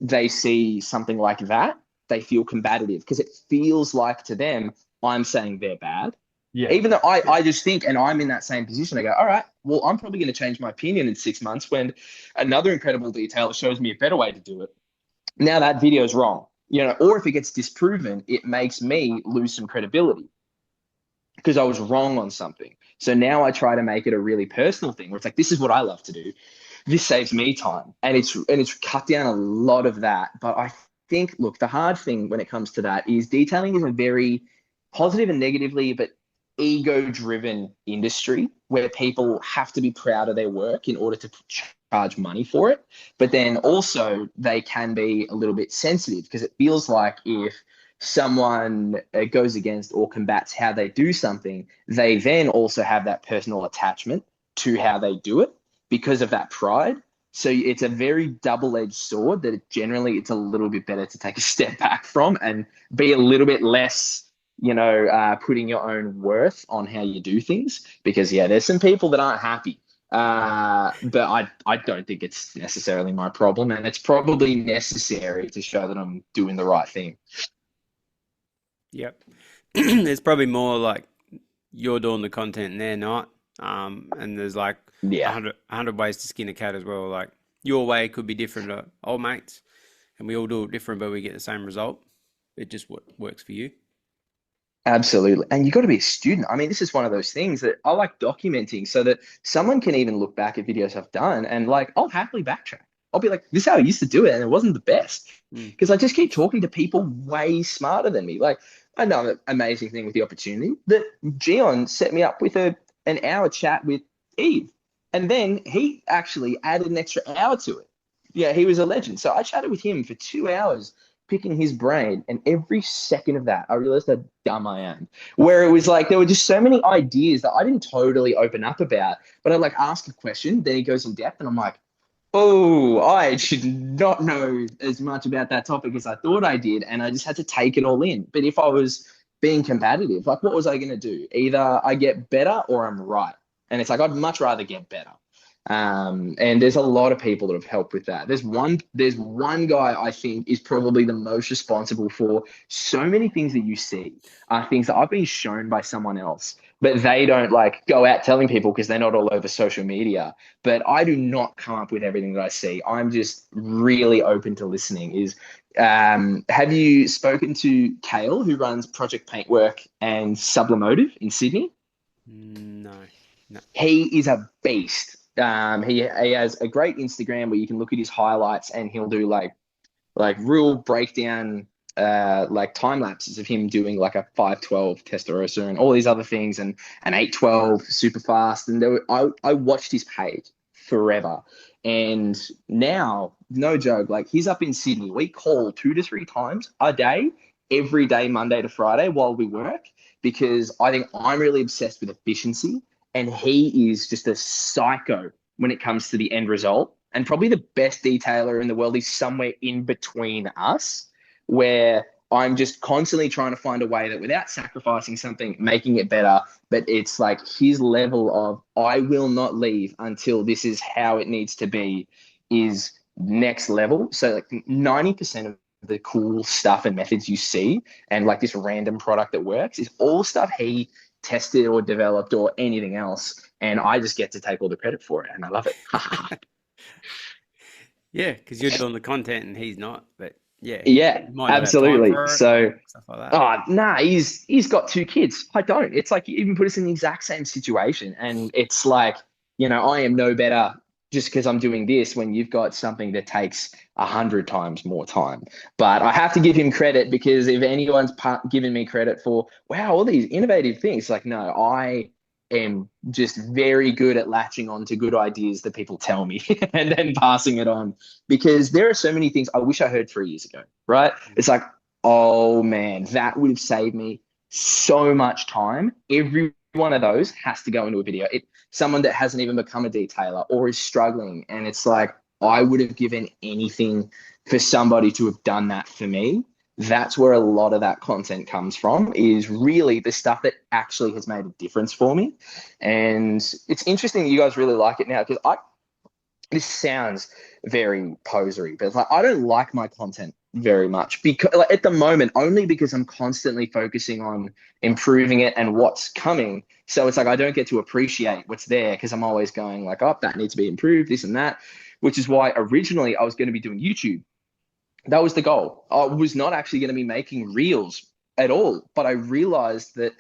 they see something like that, they feel combative, because it feels like to them, I'm saying they're bad. Yeah. Even though I just think, and I'm in that same position, I go, all right, well, I'm probably going to change my opinion in 6 months when another incredible detailer shows me a better way to do it. Now that video is wrong, or if it gets disproven, it makes me lose some credibility because I was wrong on something. So now I try to make it a really personal thing where it's like, this is what I love to do. This saves me time. And it's cut down a lot of that. But I think, look, the hard thing when it comes to that is detailing is a very positive and negatively, but ego-driven industry where people have to be proud of their work in order to charge money for it. But then also they can be a little bit sensitive, because it feels like if someone goes against or combats how they do something, they then also have that personal attachment to how they do it because of that pride. So it's a very double-edged sword that it's a little bit better to take a step back from and be a little bit less putting your own worth on how you do things, because there's some people that aren't happy, but I don't think it's necessarily my problem, and it's probably necessary to show that I'm doing the right thing. Yep. There's probably more like you're doing the content and they're not, and there's like 100 ways to skin a cat as well. Like your way could be different to old mates, and we all do it different, but we get the same result. It just works for you. Absolutely. And you've got to be a student. I mean, this is one of those things that I like documenting so that someone can even look back at videos I've done and like, I'll happily backtrack. I'll be like, this is how I used to do it, and it wasn't the best. Because I just keep talking to people way smarter than me. Like, I know an amazing thing with the opportunity that Gian set me up with an hour chat with Eve. And then he actually added an extra hour to it. Yeah, he was a legend. So I chatted with him for 2 hours, picking his brain, and every second of that, I realized how dumb I am. Where it was like, there were just so many ideas that I didn't totally open up about, but I'd like ask a question, then he goes in depth, and I'm like, oh, I did not know as much about that topic as I thought I did, and I just had to take it all in. But if I was being competitive, like, what was I going to do? Either I get better or I'm right. And it's like, I'd much rather get better. And there's a lot of people that have helped with that. There's one guy I think is probably the most responsible for so many things that you see are things that I've been shown by someone else, but they don't like go out telling people because they're not all over social media. But I do not come up with everything that I see. I'm just really open to listening. Have you spoken to Kale, who runs Project Paintwork and Sublimotive in Sydney? No, no. He is a beast. He has a great Instagram where you can look at his highlights and he'll do like real breakdown like time lapses of him doing like a 512 Testarossa and all these other things and an 812 super fast. And I watched his page forever. And now, no joke, like he's up in Sydney. We call 2 to 3 times a day, every day, Monday to Friday while we work, because I think I'm really obsessed with efficiency and he is just a psycho when it comes to the end result. And probably the best detailer in the world is somewhere in between us, where I'm just constantly trying to find a way that without sacrificing something, making it better. But it's like his level of I will not leave until this is how it needs to be is next level. So like 90% of the cool stuff and methods you see and like this random product that works is all stuff he tested or developed or anything else. And I just get to take all the credit for it. And I love it. Yeah, because you're doing the content and he's not. But yeah, Yeah, he might not have time absolutely. for it So, or stuff like that. oh, nah, he's got 2 kids. I don't. It's like you even put us in the exact same situation. And it's like, I am no better just because I'm doing this when you've got something that takes 100 times more time. But I have to give him credit because if anyone's given me credit for, wow, all these innovative things, like, no, I am just very good at latching on to good ideas that people tell me and then passing it on, because there are so many things I wish I heard 3 years ago, right? It's like, oh man, that would have saved me so much time. Every one of those has to go into a video. Someone that hasn't even become a detailer or is struggling, and it's like, I would have given anything for somebody to have done that for me. That's where a lot of that content comes from, is really the stuff that actually has made a difference for me. And it's interesting that you guys really like it now, because this sounds very posery, but it's like I don't like my content very much because like, at the moment, only because I'm constantly focusing on improving it and what's coming. So it's like I don't get to appreciate what's there because I'm always going like, oh, that needs to be improved, this and that, which is why originally I was going to be doing YouTube. That was the goal. I was not actually going to be making reels at all, but I realized that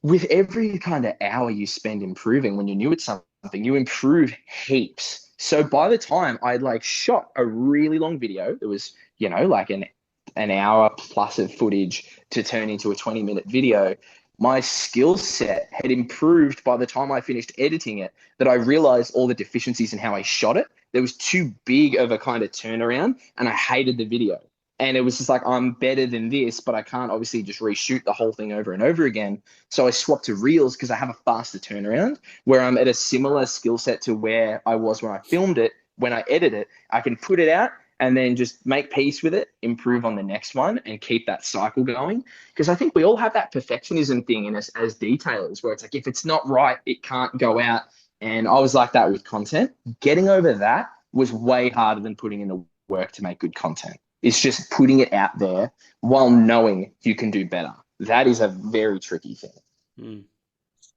with every kind of hour you spend improving when you're new at something, you improve heaps. So by the time I'd like shot a really long video, it was, like an hour plus of footage to turn into a 20-minute video, my skill set had improved by the time I finished editing it, that I realized all the deficiencies in how I shot it. There was too big of a kind of turnaround and I hated the video. And it was just like, I'm better than this, but I can't obviously just reshoot the whole thing over and over again. So I swapped to Reels because I have a faster turnaround where I'm at a similar skill set to where I was when I filmed it. When I edit it, I can put it out and then just make peace with it, improve on the next one and keep that cycle going. Because I think we all have that perfectionism thing in us as detailers where it's like, if it's not right, it can't go out. And I was like that with content. Getting over that was way harder than putting in the work to make good content. It's just putting it out there while knowing you can do better. That is a very tricky thing. Mm.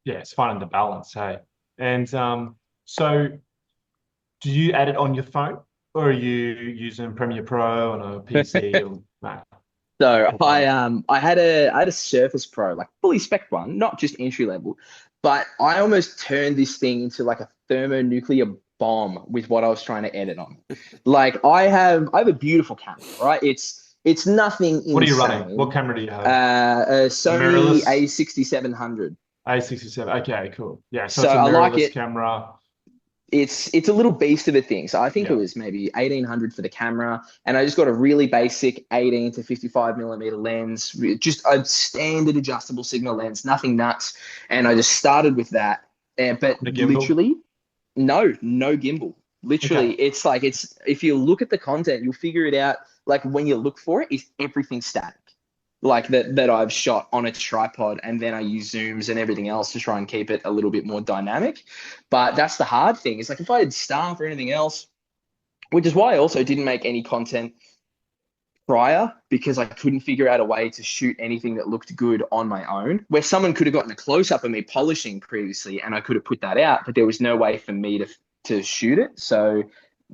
Yeah, it's finding the balance, hey. And so do you edit on your phone or are you using Premiere Pro on a PC or Mac? So I had a Surface Pro, like fully spec one, not just entry level, but I almost turned this thing into like a thermonuclear bomb with what I was trying to edit on. Like I have a beautiful camera, right? It's nothing insane. What are you running? What camera do you have? A Sony Mirrorless? A6700. A67. Okay, cool. Yeah, so So it's a I like mirrorless it. camera. It's a little beast of a thing. So I think it Yeah. was maybe 1800 for the camera, and I just got a really basic 18 to 55 millimeter lens, just a standard adjustable signal lens, nothing nuts. And I just started with that. But The gimbal? literally, no gimbal. Literally, Okay. it's like if you look at the content, you'll figure it out. Like when you look for it, is everything static. like that I've shot on a tripod, and then I use zooms and everything else to try and keep it a little bit more dynamic. But that's the hard thing. It's like if I had staff or anything else, which is why I also didn't make any content prior, because I couldn't figure out a way to shoot anything that looked good on my own, where someone could have gotten a close up of me polishing previously and I could have put that out, but there was no way for me to shoot it. So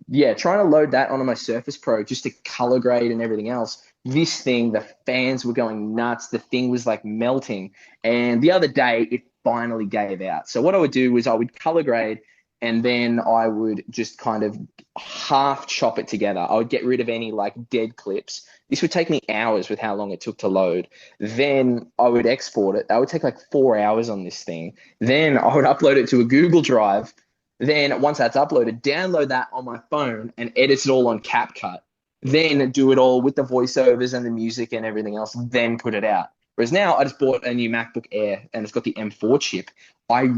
yeah, trying to load that onto my Surface Pro just to color grade and everything else. This thing, the fans were going nuts. The thing was like melting. And the other day, it finally gave out. So what I would do was I would color grade, and then I would just kind of half chop it together. I would get rid of any like dead clips. This would take me hours with how long it took to load. Then I would export it. That would take like 4 hours on this thing. Then I would upload it to a Google Drive. Then once that's uploaded, download that on my phone and edit it all on CapCut. Then do it all with the voiceovers and the music and everything else, then put it out. Whereas now I just bought a new MacBook Air and it's got the M4 chip. I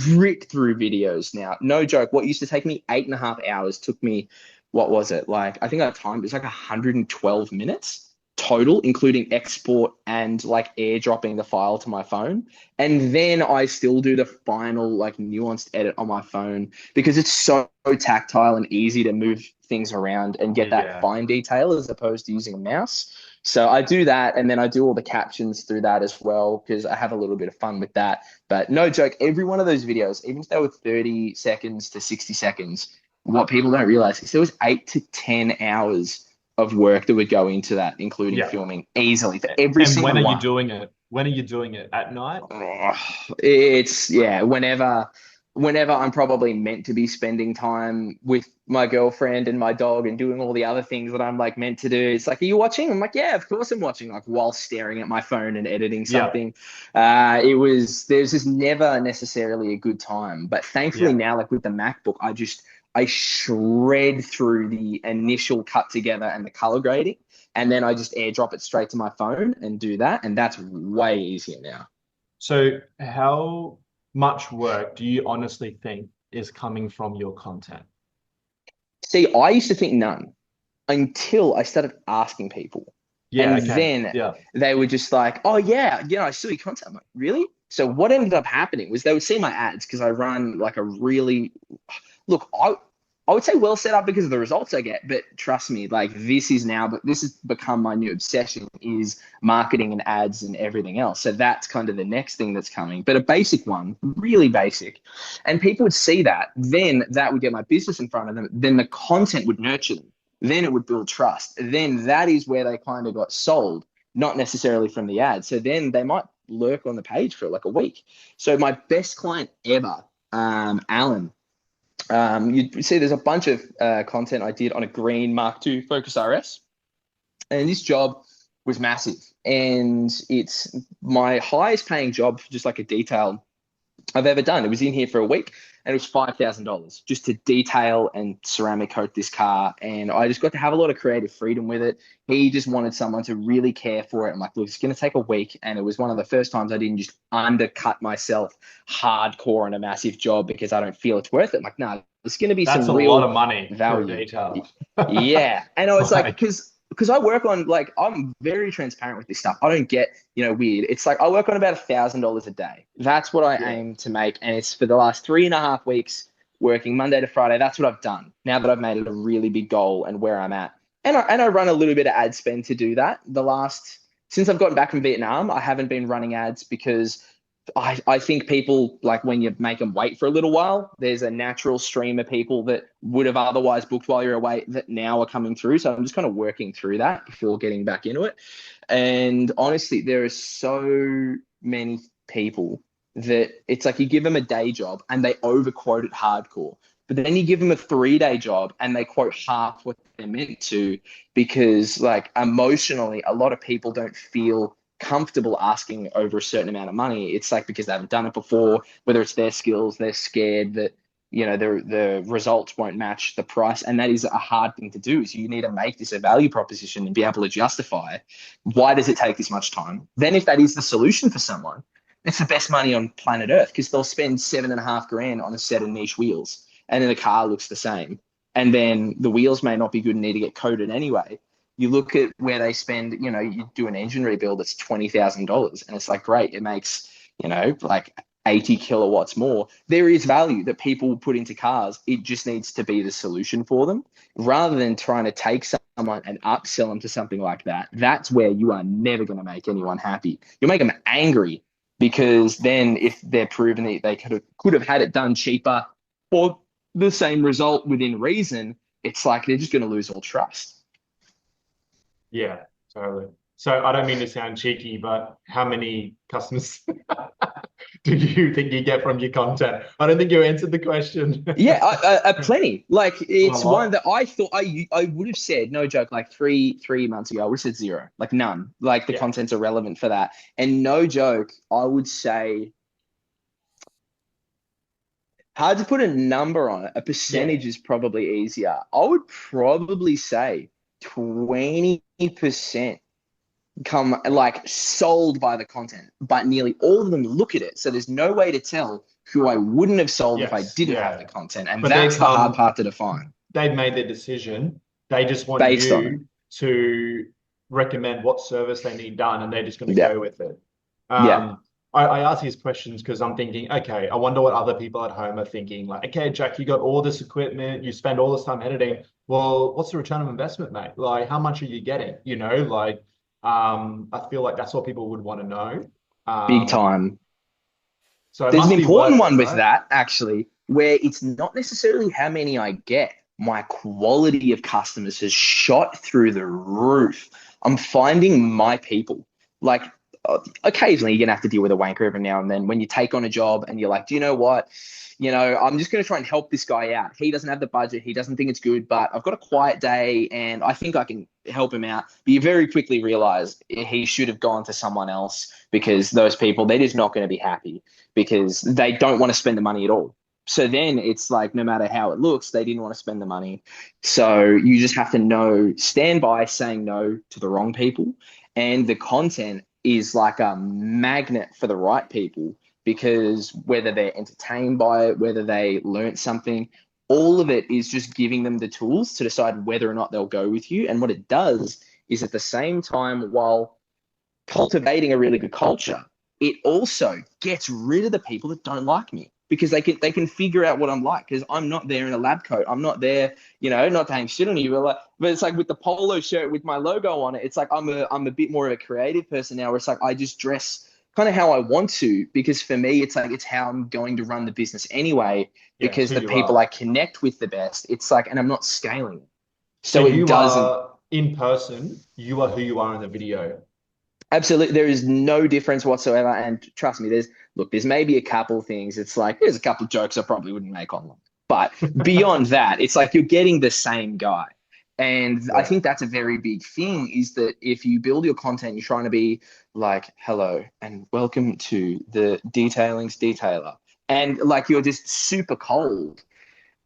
rip through videos now. No joke. What used to take me 8.5 hours took me, what was it? Like, I think I timed, it's like 112 minutes total, including export and like airdropping the file to my phone. And then I still do the final like nuanced edit on my phone because it's so tactile and easy to move things around and get that fine detail as opposed to using a mouse. So I do that, and then I do all the captions through that as well because I have a little bit of fun with that. But no joke, every one of those videos, even if they were 30 seconds to 60 seconds, what people don't realize is there was 8 to 10 hours of work that would go into that, including filming easily for every And single when are one. you doing it? When are you doing it? At night? It's whenever I'm probably meant to be spending time with my girlfriend and my dog and doing all the other things that I'm like meant to do. It's like, are you watching? I'm like, yeah, of course I'm watching, like while staring at my phone and editing something. There's just never necessarily a good time. But thankfully now, like with the MacBook, I shred through the initial cut together and the color grading, and then I just airdrop it straight to my phone and do that. And that's way easier now. So how much work do you honestly think is coming from your content? See, I used to think none until I started asking people. And then they were just like, oh, yeah, I saw your content. I'm like, really? So what ended up happening was they would see my ads because I run like a really, look, I would say well set up because of the results I get, but trust me, like this has become my new obsession, is marketing and ads and everything else. So that's kind of the next thing that's coming, but a basic one, really basic. And people would see that, then that would get my business in front of them. Then the content would nurture them. Then it would build trust. Then that is where they kind of got sold, not necessarily from the ad. So then they might lurk on the page for like a week. So my best client ever, Alan, you see there's a bunch of content I did on a green Mark II Focus RS, and this job was massive, and it's my highest paying job for just like a detail I've ever done. It was in here for a week, and it was $5,000 just to detail and ceramic coat this car, and I just got to have a lot of creative freedom with it. He just wanted someone to really care for it. I'm like, look, it's going to take a week, and it was one of the first times I didn't just undercut myself hardcore on a massive job because I don't feel it's worth it. I'm like, no, it's going to be some real lot of money value. For a detail. Yeah, and I was like, because I work on, like, I'm very transparent with this stuff. I don't get, weird. It's like I work on about $1,000 a day. That's what I aim to make. And it's for the last 3.5 weeks working Monday to Friday. That's what I've done now that I've made it a really big goal and where I'm at. And I run a little bit of ad spend to do that. Since I've gotten back from Vietnam, I haven't been running ads because I think people, like, when you make them wait for a little while, there's a natural stream of people that would have otherwise booked while you're away that now are coming through. So I'm just kind of working through that before getting back into it. And honestly, there are so many people that it's like you give them a day job and they overquote it hardcore. But then you give them a 3-day job and they quote half what they're meant to, because like emotionally, a lot of people don't feel comfortable asking over a certain amount of money. It's like because they haven't done it before, whether it's their skills, they're scared that the results won't match the price. And that is a hard thing to do, is you need to make this a value proposition and be able to justify why does it take this much time. Then if that is the solution for someone, it's the best money on planet Earth, because they'll spend $7,500 on a set of niche wheels and then the car looks the same, and then the wheels may not be good and need to get coated anyway. You look at where they spend, you do an engine rebuild that's $20,000 and it's like, great, it makes, like 80 kilowatts more. There is value that people put into cars. It just needs to be the solution for them rather than trying to take someone and upsell them to something like that. That's where you are never going to make anyone happy. You'll make them angry because then if they're proven that they could have had it done cheaper or the same result within reason, it's like they're just going to lose all trust. Yeah, totally. So I don't mean to sound cheeky, but how many customers do you think you get from your content? I don't think you answered the question. Yeah, plenty. Like it's A lot. one that I thought I would have said, no joke, like three months ago, I would have said zero, like none. Like the Yeah. content's irrelevant for that. And no joke, I would say hard to put a number on it. A percentage is probably easier. I would probably say 20% come like sold by the content, but nearly all of them look at it. So there's no way to tell who I wouldn't have sold if I Yes, didn't yeah. have the content. And But they that's the hard come, part to define. they've made their decision. They just want Based on it. you to recommend what service they need done, and they're just going to Yeah. go with it. Yeah. I ask these questions because I'm thinking, okay, I wonder what other people at home are thinking. Like, okay, Jack, you got all this equipment, you spend all this time editing. Well, what's the return on investment, mate? Like, how much are you getting? I feel like that's what people would want to know. Big time. So it There's must an be worth important it, one with right? that, actually, where it's not necessarily how many I get. My quality of customers has shot through the roof. I'm finding my people. Like, occasionally you're going to have to deal with a wanker every now and then when you take on a job and you're like, do you know what? I'm just going to try and help this guy out. He doesn't have the budget. He doesn't think it's good, but I've got a quiet day and I think I can help him out. But you very quickly realize he should have gone to someone else because those people, they're just not going to be happy because they don't want to spend the money at all. So then it's like, no matter how it looks, they didn't want to spend the money. So you just have to stand by saying no to the wrong people. And the content is like a magnet for the right people because whether they're entertained by it, whether they learned something, all of it is just giving them the tools to decide whether or not they'll go with you. And what it does is at the same time, while cultivating a really good culture, it also gets rid of the people that don't like me because they can figure out what I'm like because I'm not there in a lab coat. I'm not there, not to hang shit on you, but it's like with the polo shirt with my logo on it, it's like I'm a bit more of a creative person now where it's like I just dress kind of how I want to because for me it's like it's how I'm going to run the business anyway because the people I connect with the best, it's like, and I'm not scaling it. So it doesn't. Are in person, you are who you are in the video. Absolutely. There is no difference whatsoever. And trust me, there's maybe a couple things. It's like, there's a couple of jokes I probably wouldn't make online. But beyond that, it's like you're getting the same guy. And I think that's a very big thing is that if you build your content, you're trying to be like, hello and welcome to the Detailing's Detailer. And like, you're just super cold.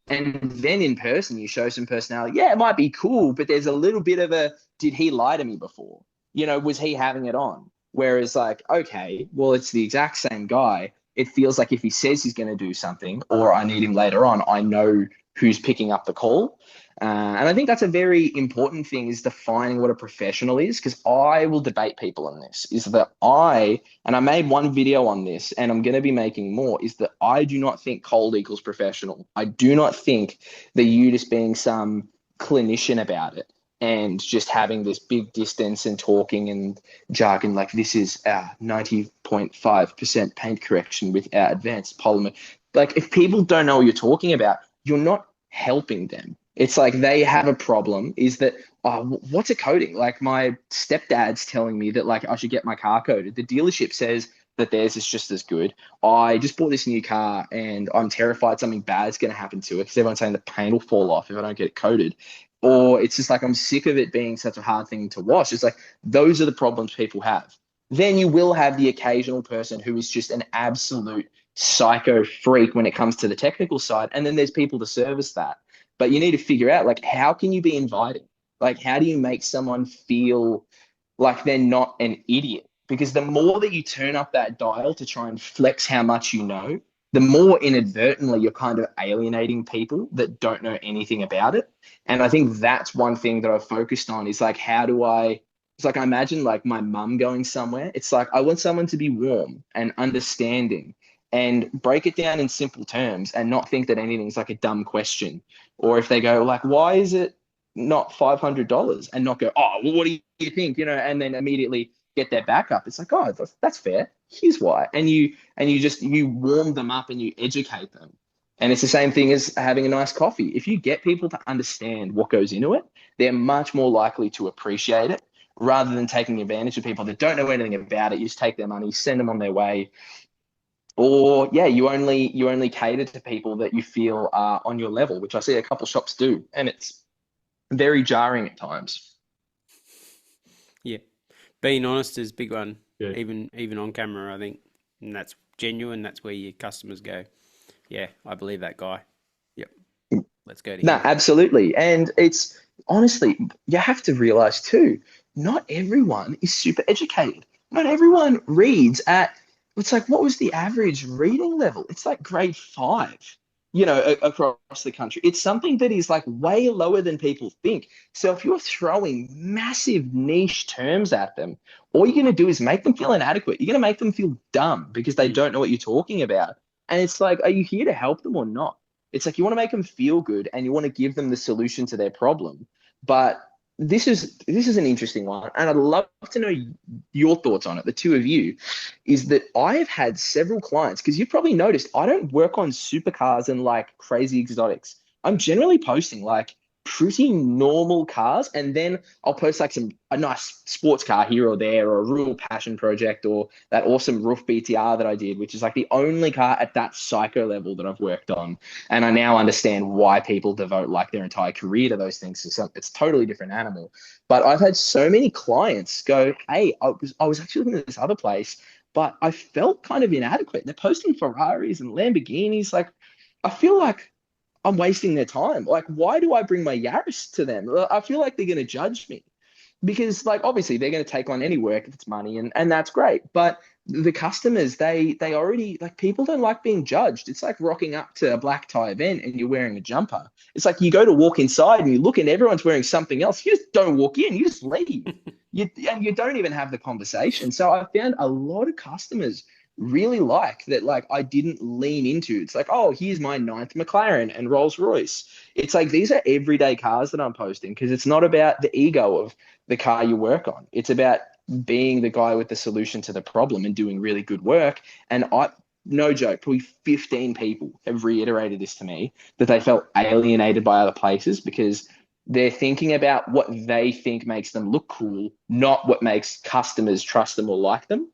And then in person, you show some personality. Yeah, it might be cool, but there's a little bit of did he lie to me before? Was he having it on? Whereas like, okay, well, it's the exact same guy. It feels like if he says he's going to do something or I need him later on, I know who's picking up the call. And I think that's a very important thing is defining what a professional is because I will debate people on this is that and I made one video on this and I'm going to be making more, is that I do not think cold equals professional. I do not think that you just being some clinician about it and just having this big distance and talking and jargon like this is our 90.5% paint correction with our advanced polymer. Like if people don't know what you're talking about, you're not helping them. It's like they have a problem is that, what's a coating? Like my stepdad's telling me that like I should get my car coated. The dealership says that theirs is just as good. I just bought this new car and I'm terrified something bad's going to happen to it because everyone's saying the paint will fall off if I don't get it coated. Or it's just like I'm sick of it being such a hard thing to wash. It's like those are the problems people have. Then you will have the occasional person who is just an absolute psycho freak when it comes to the technical side. And then there's people to service that. But you need to figure out like how can you be inviting? Like how do you make someone feel like they're not an idiot? Because the more that you turn up that dial to try and flex how much you know, the more inadvertently you're kind of alienating people that don't know anything about it. And I think that's one thing that I've focused on is like, how do I, it's like I imagine like my mum going somewhere. It's like I want someone to be warm and understanding and break it down in simple terms and not think that anything's like a dumb question. Or if they go like, why is it not $500 and not go, oh, well, what do you think? You know, and then immediately get their back up. It's like, oh, that's fair. Here's why. And you warm them up and you educate them. And it's the same thing as having a nice coffee. If you get people to understand what goes into it, they're much more likely to appreciate it rather than taking advantage of people that don't know anything about it. You just take their money, send them on their way. Or yeah, you only cater to people that you feel are on your level, which I see a couple shops do. And it's very jarring at times. Yeah. Being honest is a big one, Yeah. even on camera, I think. And that's genuine. That's where your customers go, yeah, I believe that guy. Yep. Let's go to No, him. absolutely. And it's honestly, you have to realize too, not everyone is super educated. Not everyone reads at, it's like, what was the average reading level? It's like grade 5, across the country. It's something that is like way lower than people think. So if you're throwing massive niche terms at them, all you're going to do is make them feel inadequate. You're going to make them feel dumb because they don't know what you're talking about. And it's like, are you here to help them or not? It's like you want to make them feel good and you want to give them the solution to their problem. But this is an interesting one, and I'd love to know your thoughts on it, the two of you, is that I have had several clients, because you've probably noticed I don't work on supercars and like crazy exotics. I'm generally posting like pretty normal cars, and then I'll post like a nice sports car here or there, or a real passion project, or that awesome roof BTR that I did, which is like the only car at that psycho level that I've worked on. And I now understand why people devote like their entire career to those things. It's a totally different animal. But I've had so many clients go, hey, I was actually looking at this other place, but I felt kind of inadequate. They're posting Ferraris and Lamborghinis. Like, I feel like I'm wasting their time. Like, why do I bring my Yaris to them? I feel like they're going to judge me because, like, obviously they're going to take on any work if it's money, and that's great. But the customers, they already, like, people don't like being judged. It's like rocking up to a black tie event and you're wearing a jumper. It's like you go to walk inside and you look and everyone's wearing something else. You just don't walk in. You just leave. And you don't even have the conversation. So I found a lot of customers really like that, like I didn't lean into. It's like, oh, here's my ninth McLaren and Rolls Royce. It's like these are everyday cars that I'm posting because it's not about the ego of the car you work on. It's about being the guy with the solution to the problem and doing really good work. And no joke, probably 15 people have reiterated this to me, that they felt alienated by other places because they're thinking about what they think makes them look cool, not what makes customers trust them or like them.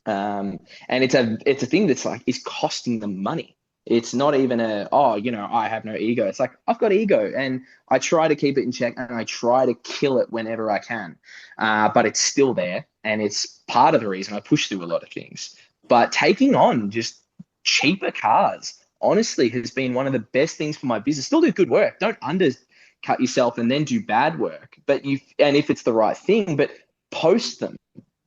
And it's a thing that's like is costing them money. It's not even I have no ego. It's like I've got ego and I try to keep it in check and I try to kill it whenever I can. But it's still there, and it's part of the reason I push through a lot of things. But taking on just cheaper cars, honestly, has been one of the best things for my business. Still do good work. Don't undercut yourself and then do bad work. And if it's the right thing, but post them.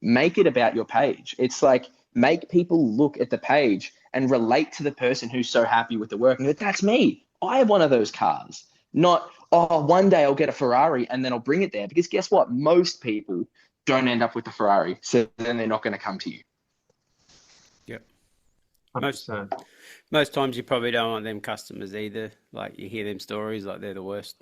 Make it about your page. It's like make people look at the page and relate to the person who's so happy with the work and go, that's me. I have one of those cars. Not, oh, one day I'll get a Ferrari and then I'll bring it there. Because guess what? Most people don't end up with the Ferrari. So then they're not going to come to you. Yep. 100%. Most times you probably don't want them customers either. Like you hear them stories like they're the worst.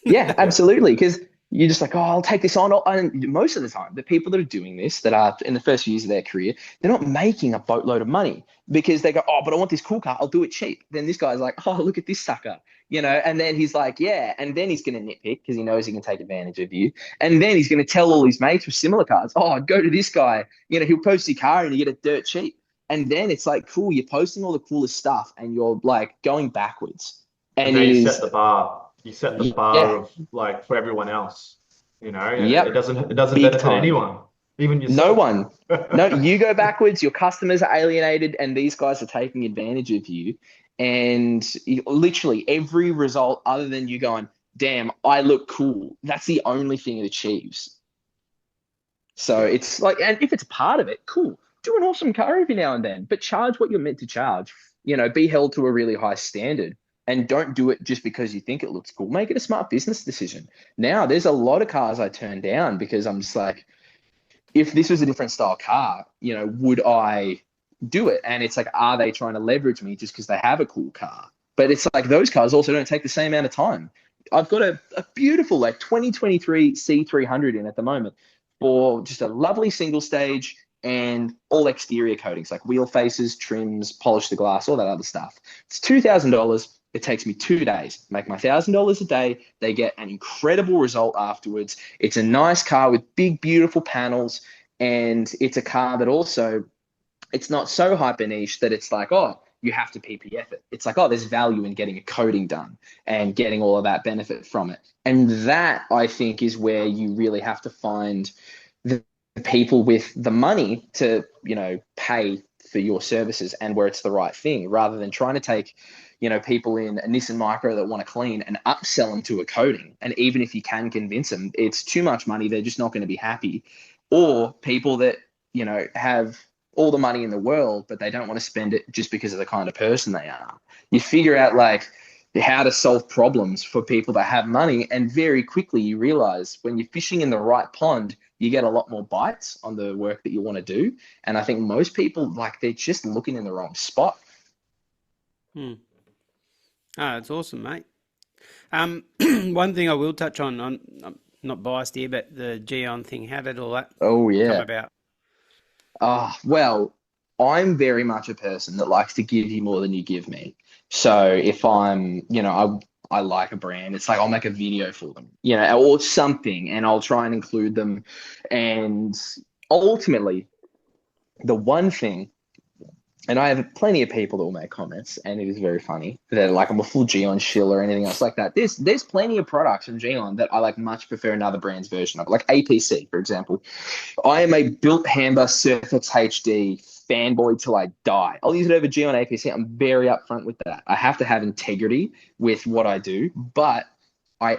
Yeah, absolutely. Because you're just like, oh, I'll take this on. And most of the time, the people that are doing this, that are in the first few years of their career, they're not making a boatload of money because they go, oh, but I want this cool car. I'll do it cheap. Then this guy's like, oh, look at this sucker, and then he's like, yeah. And then he's going to nitpick because he knows he can take advantage of you. And then he's going to tell all his mates with similar cars, oh, go to this guy. He'll post your car and you get it dirt cheap. And then it's like, cool, you're posting all the coolest stuff and you're like going backwards. And then you set the bar. You set the bar of like for everyone else, Yep. It doesn't Big benefit time. anyone, even yourself. No one. No, you go backwards, your customers are alienated, and these guys are taking advantage of you. And literally every result other than you going, damn, I look cool, that's the only thing it achieves. So it's like, and if it's part of it, cool. do an awesome car every now and then, but charge what you're meant to charge. Be held to a really high standard, and don't do it just because you think it looks cool. Make it a smart business decision. Now, there's a lot of cars I turn down because I'm just like, if this was a different style car, would I do it? And it's like, are they trying to leverage me just because they have a cool car? But it's like those cars also don't take the same amount of time. I've got a beautiful 2023 C300 in at the moment for just a lovely single stage and all exterior coatings like wheel faces, trims, polish the glass, all that other stuff. It's $2,000. It takes me 2 days. Make my $1,000 a day. They get an incredible result afterwards. It's a nice car with big, beautiful panels, and it's a car that also, it's not so hyper niche that it's like, oh, you have to PPF it. It's like, oh, there's value in getting a coating done and getting all of that benefit from it. And that, I think, is where you really have to find the people with the money to, pay for your services and where it's the right thing, rather than trying to take, people in a Nissan Micro that want to clean and upsell them to a coating. And even if you can convince them, it's too much money. They're just not going to be happy. Or people that, have all the money in the world, but they don't want to spend it just because of the kind of person they are. You figure out how to solve problems for people that have money, and very quickly you realize when you're fishing in the right pond, you get a lot more bites on the work that you want to do. And I think most people, they're just looking in the wrong spot. It's awesome, mate. One thing I will touch on, I'm not biased here, but the Geon thing, how did all that come about? Well, I'm very much a person that likes to give you more than you give me. So if I'm, I like a brand, it's like I'll make a video for them, or something, and I'll try and include them. And ultimately, the one thing, and I have plenty of people that will make comments, and it is very funny. They're like, I'm a full Geon shill or anything else like that. There's plenty of products from Geon that I much prefer another brand's version of, like APC, for example. I am a built Hamber Surface HD fanboy till I die. I'll use it over Geon APC. I'm very upfront with that. I have to have integrity with what I do, but I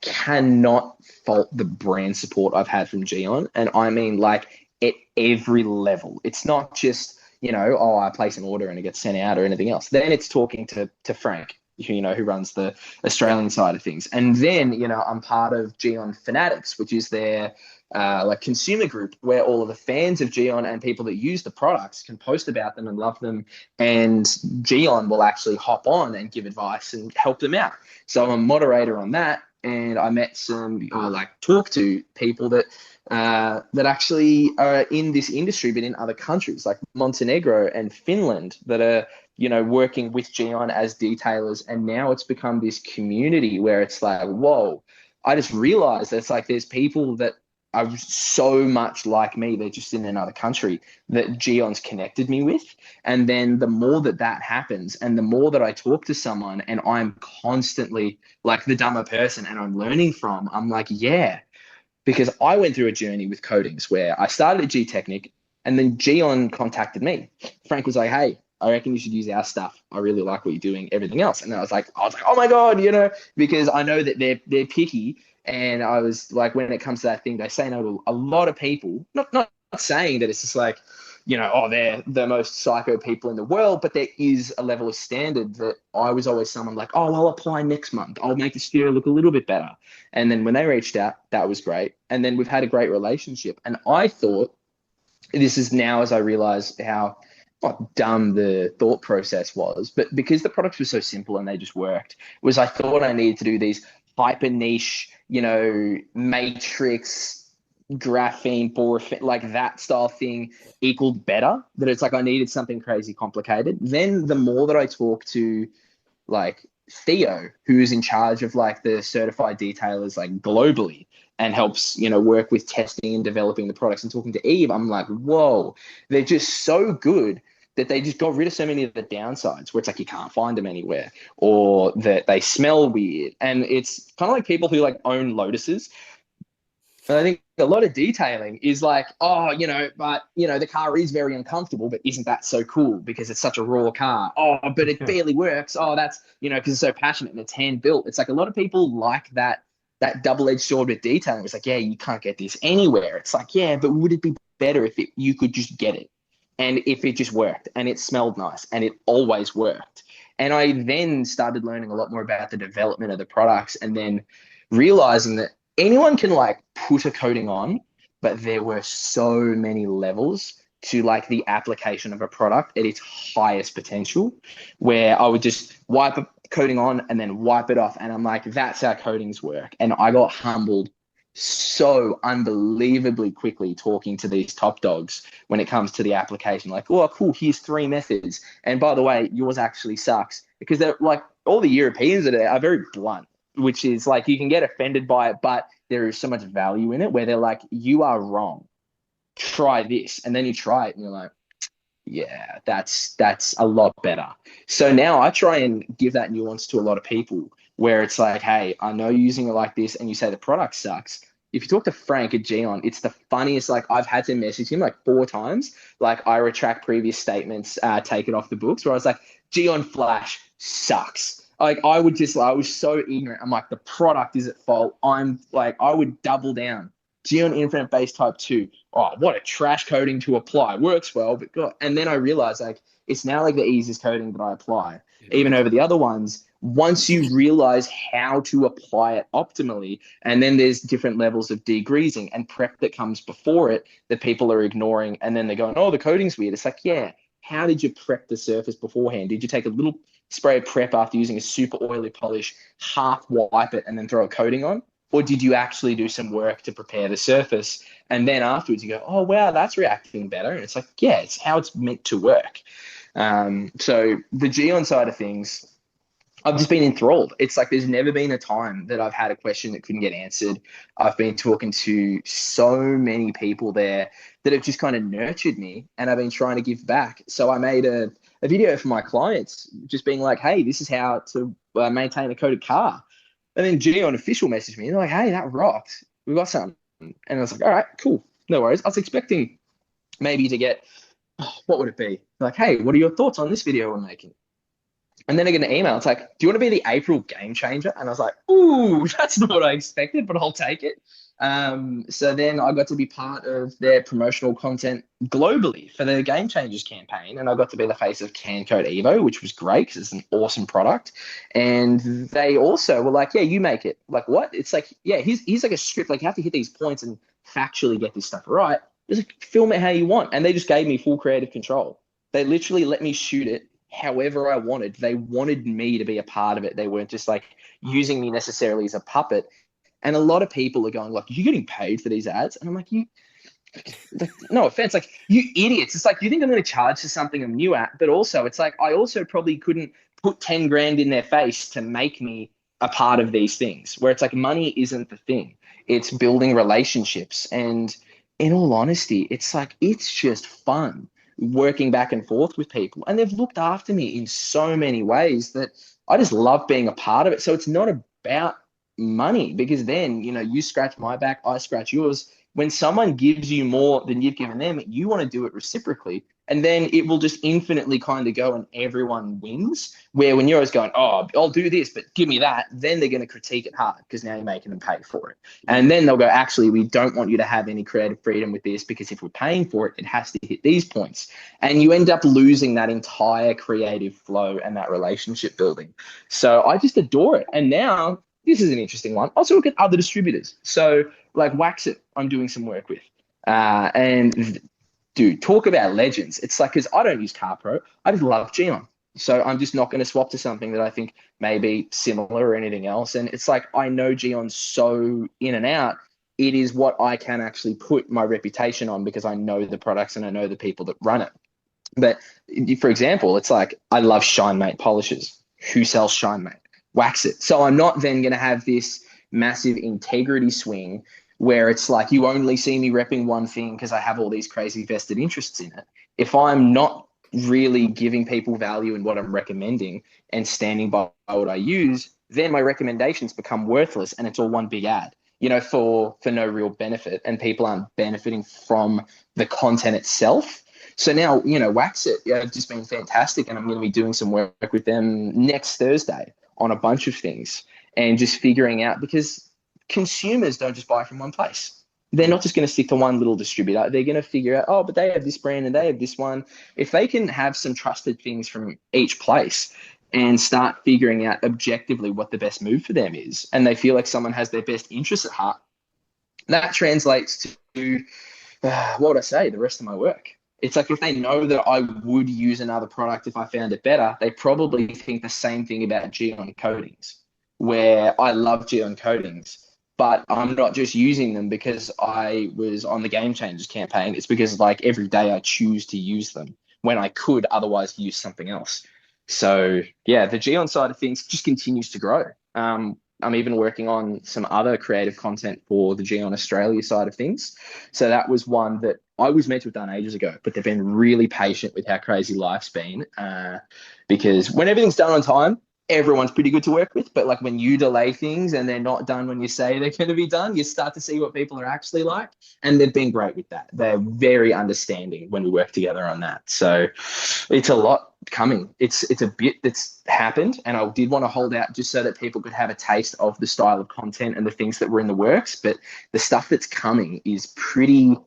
cannot fault the brand support I've had from Geon, and I mean at every level. It's not just, I place an order and it gets sent out or anything else. Then it's talking to Frank, who runs the Australian side of things. And then, I'm part of Geon Fanatics, which is their consumer group where all of the fans of Geon and people that use the products can post about them and love them. And Geon will actually hop on and give advice and help them out. So I'm a moderator on that. And I met talk to people that actually are in this industry, but in other countries like Montenegro and Finland that are, working with Geon as detailers. And now it's become this community where it's like, whoa, I just realized it's like there's people that are so much like me, they're just in another country, that Geon's connected me with. And then the more that happens, and the more that I talk to someone and I'm constantly like the dumber person and I'm learning from, I'm like, yeah, because I went through a journey with coatings where I started at G-Technic and then Geon contacted me. Frank was like, hey, I reckon you should use our stuff. I really like what you're doing, everything else. And I was like, oh my God, because I know that they're picky. And I was like, when it comes to that thing, they say no to a lot of people, not saying that it's just like, they're the most psycho people in the world, but there is a level of standard that I was always someone like, oh, I'll apply next month. I'll make the studio look a little bit better. And then when they reached out, that was great. And then we've had a great relationship. And I thought, this is now as I realize how not dumb the thought process was, but because the products were so simple and they just worked, was I thought I needed to do these hyper niche, matrix, graphene, boraphene, like that style thing equaled better. That it's like I needed something crazy complicated. Then the more that I talk to Theo, who's in charge of the certified detailers globally and helps, work with testing and developing the products, and talking to Eve, I'm like, whoa, they're just so good that they just got rid of so many of the downsides where it's like you can't find them anywhere, or that they smell weird. And it's kind of like people who own Lotuses. And I think a lot of detailing is but the car is very uncomfortable, but isn't that so cool because it's such a raw car? Oh, but it barely works. Oh, that's, because it's so passionate and it's hand built. It's like a lot of people like that double-edged sword with detailing. It's like, yeah, you can't get this anywhere. It's like, yeah, but would it be better if you could just get it? and if it just worked and it smelled nice and it always worked. And I then started learning a lot more about the development of the products, and then realizing that anyone can like put a coating on, but there were so many levels to like the application of a product at its highest potential, where I would just wipe a coating on and then wipe it off. And I'm like, that's how coatings work. And I got humbled so unbelievably quickly talking to these top dogs when it comes to the application. Like, oh, cool, here's 3 methods. And by the way, yours actually sucks. Because they're like, all the Europeans are very blunt, which is like, you can get offended by it, but there is so much value in it where they're like, you are wrong. Try this. And then you try it and you're like, yeah, that's a lot better. So now I try and give that nuance to a lot of people where it's like, hey, I know you're using it like this and you say the product sucks. If you talk to Frank at Gion, it's the funniest. Like, I've had to message him like 4 times. Like, I retract previous statements, take it off the books, where I was like, Gion Flash sucks. Like, I was so ignorant. I'm like, the product is at fault. I'm like, I would double down. Gion Infinite Base Type 2. Oh, what a trash coating to apply. Works well, but God. And then I realized like it's now like the easiest coating that I apply, even over the other ones. Once you realize how to apply it optimally, and then there's different levels of degreasing and prep that comes before it that people are ignoring, and then they're going, oh, the coating's weird. It's like, yeah, how did you prep the surface beforehand? Did you take a little spray of prep after using a super oily polish, half wipe it, and then throw a coating on? Or did you actually do some work to prepare the surface? And then afterwards you go, oh, wow, that's reacting better. And it's like, yeah, it's how it's meant to work. So the Gion side of things, I've just been enthralled. It's like there's never been a time that I've had a question that couldn't get answered. I've been talking to so many people there that have just kind of nurtured me, and I've been trying to give back. So I made a video for my clients just being like, hey, this is how to maintain a coated car. And then Gion official messaged me. They're like, hey, that rocks. We've got something. And I was like, all right, cool. No worries. I was expecting maybe to get, what would it be? Like, hey, what are your thoughts on this video we're making? And then I get an email. It's like, do you want to be the April game changer? And I was like, ooh, that's not what I expected, but I'll take it. So then I got to be part of their promotional content globally for the Game Changers campaign. And I got to be the face of Can Code Evo, which was great because it's an awesome product. And they also were like, yeah, you make it. Like, what? It's like, yeah, he's like a script. Like, you have to hit these points and factually get this stuff right. Just film it how you want. And they just gave me full creative control. They literally let me shoot it however I wanted. They wanted me to be a part of it. They weren't just like using me necessarily as a puppet. And a lot of people are going like, you're getting paid for these ads? And I'm like, no offense, like, you idiots. It's like, you think I'm going to charge for something I'm new at? But also, it's like, I also probably couldn't put 10 grand in their face to make me a part of these things, where it's like, money isn't the thing. It's building relationships. And in all honesty, it's like, it's just fun working back and forth with people. And they've looked after me in so many ways that I just love being a part of it. So it's not about money, because then, you know, you scratch my back, I scratch yours. When someone gives you more than you've given them, you want to do it reciprocally. And then it will just infinitely kind of go and everyone wins. Where when you're always going, oh, I'll do this, but give me that, then they're going to critique it hard because now you're making them pay for it. And then they'll go, actually, we don't want you to have any creative freedom with this, because if we're paying for it, it has to hit these points. And you end up losing that entire creative flow and that relationship building. So I just adore it. And now, this is an interesting one. Also look at other distributors. So like Wax It, I'm doing some work with. And dude, talk about legends. It's like, because I don't use CarPro, I just love Gion. So I'm just not going to swap to something that I think may be similar or anything else. And it's like, I know Gion's so in and out. It is what I can actually put my reputation on, because I know the products and I know the people that run it. But for example, it's like, I love ShineMate polishes. Who sells ShineMate? Wax It. So I'm not then going to have this massive integrity swing where it's like, you only see me repping one thing because I have all these crazy vested interests in it. If I'm not really giving people value in what I'm recommending and standing by what I use, then my recommendations become worthless and it's all one big ad, you know, for no real benefit, and people aren't benefiting from the content itself. So now, you know, Wax It, yeah, it's just been fantastic. And I'm going to be doing some work with them next Thursday on a bunch of things, and just figuring out, because consumers don't just buy from one place. they're not just going to stick to one little distributor. They're going to figure out, oh, but they have this brand and they have this one. If they can have some trusted things from each place and start figuring out objectively what the best move for them is, and they feel like someone has their best interests at heart, that translates to, what would I say, the rest of my work. It's like if they know that I would use another product if I found it better, they probably think the same thing about Geon coatings, where I love Geon coatings, but I'm not just using them because I was on the Game Changers campaign. It's because like every day I choose to use them when I could otherwise use something else. So yeah, the Geon side of things just continues to grow. I'm even working on some other creative content for the Geon Australia side of things. So that was one that I was meant to have done ages ago, but they've been really patient with how crazy life's been. Because when everything's done on time, everyone's pretty good to work with. But like when you delay things and they're not done when you say they're going to be done, you start to see what people are actually like. And they've been great with that. They're very understanding when we work together on that. So it's a lot coming. It's a bit that's happened, and I did want to hold out just so that people could have a taste of the style of content and the things that were in the works. But the stuff that's coming is pretty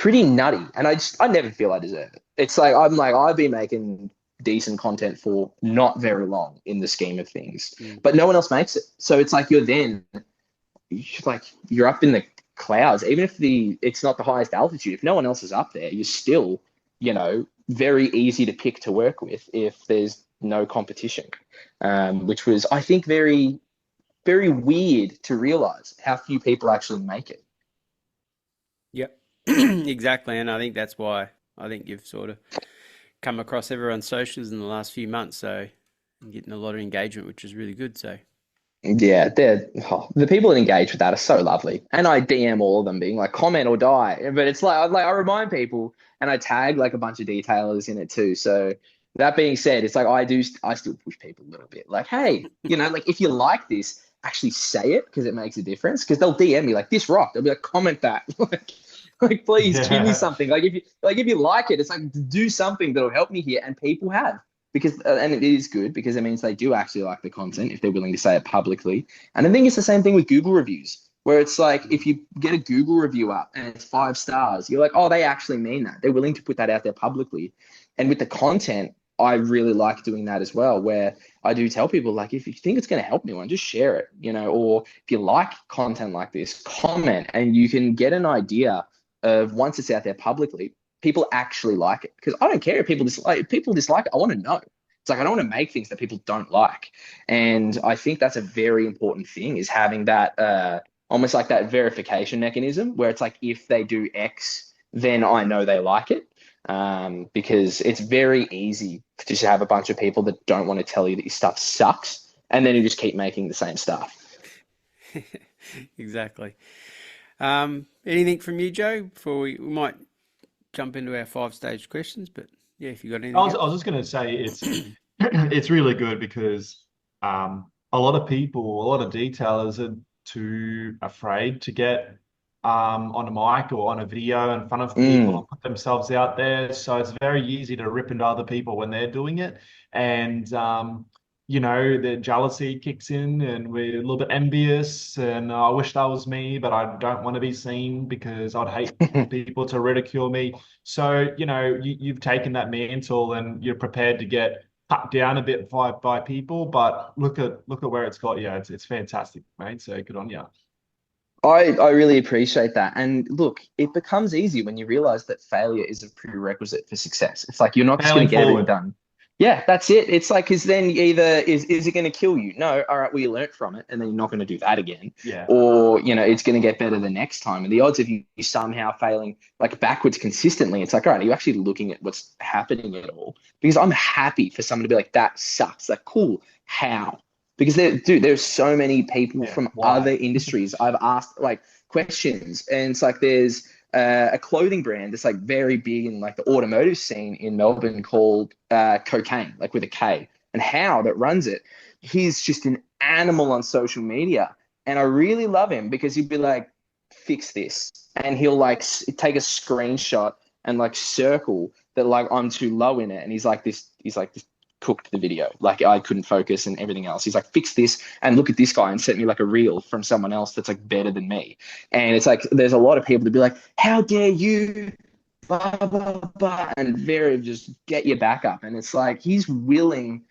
nutty, and I never feel I deserve it. It's like I've been making decent content for not very long in the scheme of things, but no one else makes it. So it's like you're up in the clouds, even if it's not the highest altitude. If no one else is up there, you're still, very easy to pick to work with if there's no competition, which was, I think, very, very weird to realize how few people actually make it. Yep, exactly. And I think that's why I think you've sort of come across everyone's socials in the last few months. So you're getting a lot of engagement, which is really good. So Yeah, the people that engage with that are so lovely, and I DM all of them, being like, "Comment or die." But it's like I remind people, and I tag like a bunch of detailers in it too. So that being said, it's like I still push people a little bit, like, "Hey, like if you like this, actually say it because it makes a difference." Because they'll DM me like, "This rocked." I'll be like, "Comment that." like please give me something. If you like it, it's like do something that'll help me here, and people have. Because and it is good because it means they do actually like the content if they're willing to say it publicly. And I think it's the same thing with Google reviews, where it's like if you get a Google review up and it's 5 stars, you're like, oh, they actually mean that. They're willing to put that out there publicly. And with the content, I really like doing that as well, where I do tell people, like, if you think it's going to help anyone, just share it, or if you like content like this, comment, and you can get an idea of, once it's out there publicly, people actually like it. Because I don't care if people dislike it. If people dislike it, I want to know. It's like I don't want to make things that people don't like. And I think that's a very important thing, is having that almost like that verification mechanism where it's like, if they do X, then I know they like it. Because it's very easy to just have a bunch of people that don't want to tell you that your stuff sucks, and then you just keep making the same stuff. exactly. Anything from you, Joe, before we might jump into our 5-stage questions, but yeah, if you got anything I was, else. I was just going to say it's really good because a lot of people, a lot of detailers are too afraid to get on a mic or on a video in front of people and put themselves out there. So it's very easy to rip into other people when they're doing it. And the jealousy kicks in and we're a little bit envious, and I wish that was me, but I don't want to be seen because I'd hate people to ridicule me. So, you've taken that mantle and you're prepared to get cut down a bit by people, but look at where it's got you. It's fantastic, mate. So good on you. I really appreciate that. And look, it becomes easy when you realize that failure is a prerequisite for success. It's like you're not just going Failing to get everything forward. done. Yeah, that's it. It's like, because then either is it going to kill you? No. All right, well, you learnt from it, and then you're not going to do that again. Yeah. Or, it's going to get better the next time. And the odds of you somehow failing like backwards consistently, it's like, all right, are you actually looking at what's happening at all? Because I'm happy for someone to be like, that sucks. Like, cool. How? Because there's so many people Yeah. from Why? other industries I've asked like questions, and it's like there's a clothing brand that's like very big in like the automotive scene in Melbourne called Cocaine, like with a K, and How that runs it. He's just an animal on social media, and I really love him because he'd be like, fix this, and he'll like take a screenshot and like circle that like I'm too low in it, and he's like this cooked the video. Like I couldn't focus and everything else. He's like, fix this and look at this guy, and sent me like a reel from someone else that's like better than me. And it's like there's a lot of people to be like, how dare you, blah blah blah, and very just get your back up. And it's like he's willing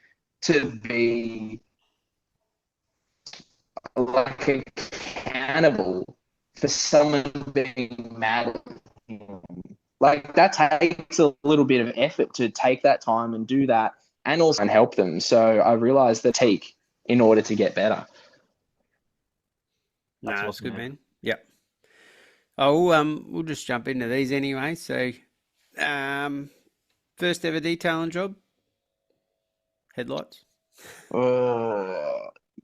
to be like accountable for someone being mad at him. Like that takes a little bit of effort to take that time and do that and also help them. So I realized that take in order to get better. No, that's awesome, good, man. man. Yep. Oh, we'll just jump into these anyway. So, first ever detailing job, headlights.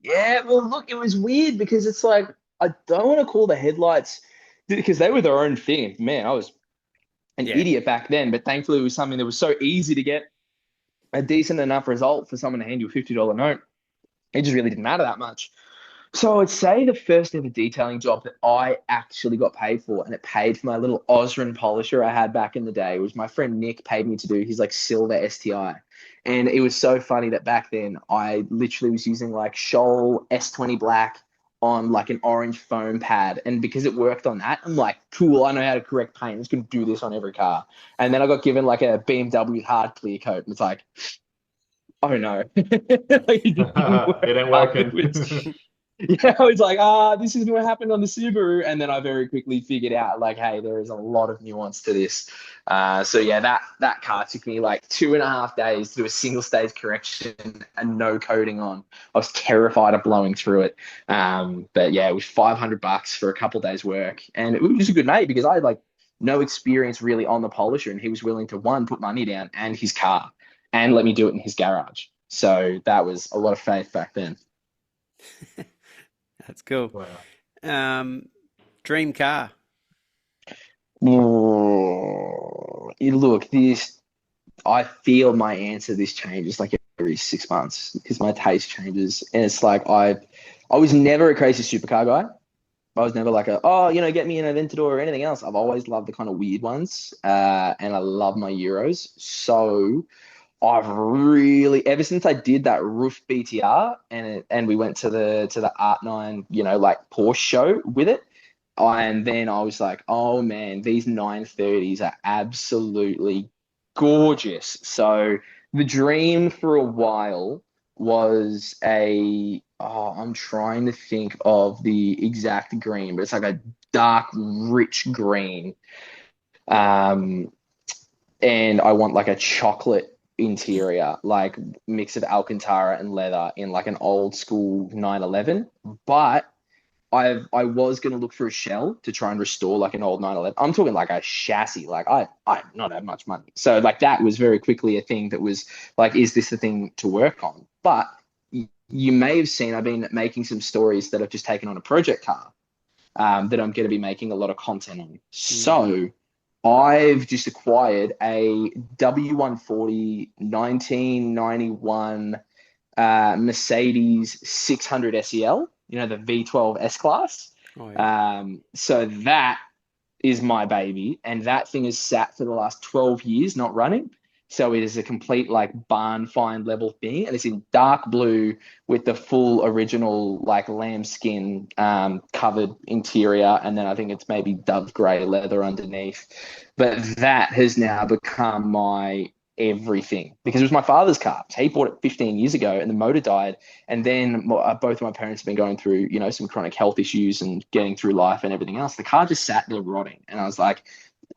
Yeah, well, look, it was weird because it's like I don't want to call the headlights because they were their own thing. Man, I was an Yeah. idiot back then, but thankfully it was something that was so easy to get a decent enough result for someone to hand you a $50 note. It just really didn't matter that much. So I would say the first ever detailing job that I actually got paid for, and it paid for my little Osram polisher I had back in the day, was my friend Nick paid me to do his like silver STI. And it was so funny that back then I literally was using like Scholl S20 black on like an orange foam pad. And because it worked on that, I'm like, cool, I know how to correct paint. I'm just going to do this on every car. And then I got given like a BMW hard clear coat. And it's like, oh no, like, it just didn't work It ain't afterwards. working. Yeah, I was like, this is what happened on the Subaru. And then I very quickly figured out, like, hey, there is a lot of nuance to this. So yeah, that car took me like 2.5 days to do a single stage correction and no coating on. I was terrified of blowing through it. But yeah, it was $500 for a couple days work. And it was a good mate because I had like no experience really on the polisher, and he was willing to put money down and his car and let me do it in his garage. So that was a lot of faith back then. That's cool. Wow. Dream car. Look, this, I feel my answer to this changes like every 6 months because my taste changes. And it's like I was never a crazy supercar guy. I was never like get me an Aventador or anything else. I've always loved the kind of weird ones. And I love my Euros. So I've really, ever since I did that roof BTR and we went to the Art 9, like Porsche show with it. And then I was like, oh man, these 930s are absolutely gorgeous. So the dream for a while was I'm trying to think of the exact green, but it's like a dark, rich green. And I want like a chocolate interior, like mix of Alcantara and leather in like an old school 911. But I was going to look for a shell to try and restore like an old 911. I'm talking like a chassis. Like I not have much money. So like that was very quickly a thing that was like, is this the thing to work on? But you may have seen I've been making some stories that I've just taken on a project car that I'm going to be making a lot of content on. So I've just acquired a W140 1991 Mercedes 600 SEL, the V12 S-Class. Oh, yeah. So that is my baby. And that thing has sat for the last 12 years, not running. So it is a complete like barn find level thing. And it's in dark blue with the full original like lambskin covered interior. And then I think it's maybe dove gray leather underneath. But that has now become my everything because it was my father's car. He bought it 15 years ago and the motor died. And then both of my parents have been going through, some chronic health issues and getting through life and everything else. The car just sat there rotting. And I was like,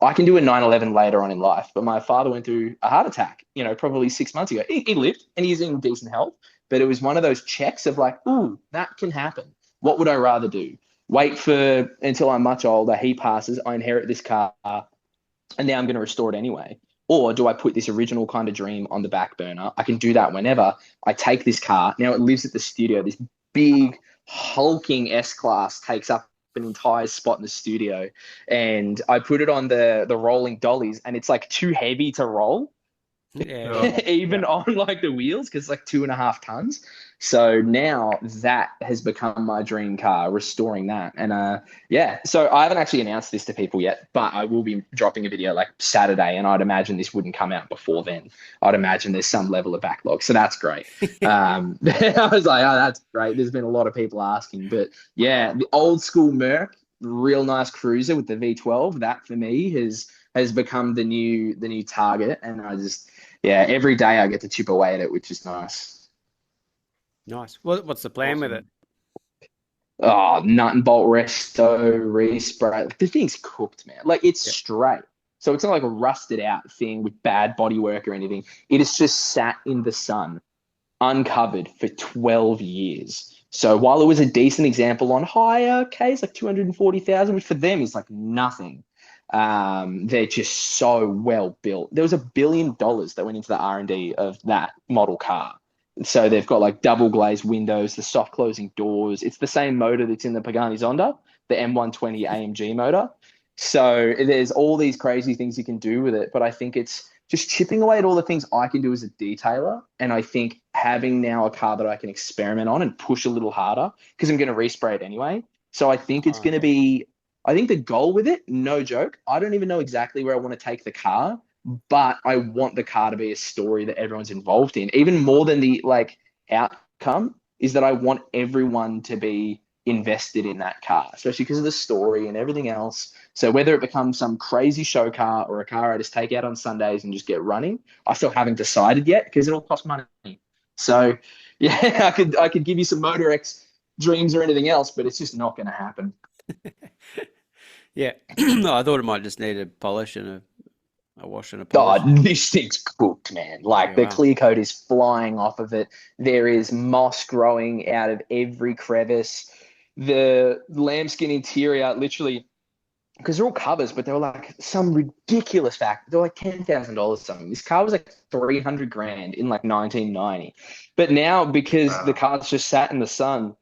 I can do a 911 later on in life, but my father went through a heart attack, probably 6 months ago. He lived and he's in decent health, but it was one of those checks of like, ooh, that can happen. What would I rather do? Wait for until I'm much older, he passes, I inherit this car, and now I'm going to restore it anyway. Or do I put this original kind of dream on the back burner? I can do that whenever I take this car. Now it lives at the studio. This big hulking S-Class takes up an entire spot in the studio, and I put it on the rolling dollies, and it's like too heavy to roll. Yeah. even Yeah. on like the wheels, because it's like 2.5 tons. So now that has become my dream car, restoring that. And yeah, so I haven't actually announced this to people yet, but I will be dropping a video like Saturday, and I'd imagine this wouldn't come out before then. I'd imagine there's some level of backlog. So that's great. I was like, oh, that's great. There's been a lot of people asking, but yeah, the old school Merc, real nice cruiser with the V12, that for me has become the new target. And I just, yeah, every day I get to chip away at it, which is nice. Nice. What's the plan with it? Awesome. Oh, nut and bolt resto, respray. Like, the thing's cooked, man. Like, it's Yeah. straight. So it's not like a rusted out thing with bad bodywork or anything. It has just sat in the sun, uncovered for 12 years. So while it was a decent example on higher case, like 240,000, which for them is like nothing, they're just so well built. There was $1 billion that went into the R&D of that model car. So they've got like double glazed windows, the soft closing doors. It's the same motor that's in the Pagani Zonda, the M120 AMG motor. So there's all these crazy things you can do with it, but I think it's just chipping away at all the things I can do as a detailer. And I think having now a car that I can experiment on and push a little harder, because I'm going to respray it anyway. So I think it's Oh, going to okay. be, I think the goal with it, no joke, I don't even know exactly where I want to take the car, but I want the car to be a story that everyone's involved in. Even more than the like outcome is that I want everyone to be invested in that car, especially because of the story and everything else. So whether it becomes some crazy show car or a car I just take out on Sundays and just get running, I still haven't decided yet because it'll cost money. So yeah, I could give you some Motor X dreams or anything else, but it's just not going to happen. Yeah. No, I thought it might just need a polish and a wash and a polish. God, this thing's cooked, man. Like Yeah, the wow. clear coat is flying off of it. There is moss growing out of every crevice. The lambskin interior, literally, because they're all covers, but they were like some ridiculous fact. They're like $10,000 something. This car was like 300 grand in like 1990. But now, because the Wow. car's just sat in the sun,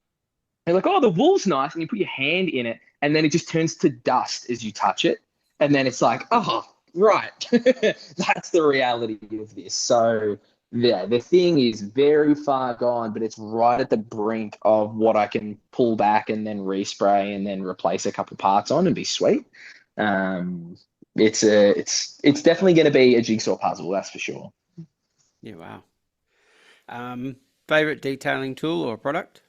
they're like, oh, the wool's nice, and you put your hand in it, and then it just turns to dust as you touch it, and then it's like, oh, right, that's the reality of this. So yeah, the thing is very far gone, but it's right at the brink of what I can pull back and then respray and then replace a couple parts on and be sweet. Um, it's definitely going to be a jigsaw puzzle, that's for sure. Yeah, wow. Favorite detailing tool or product?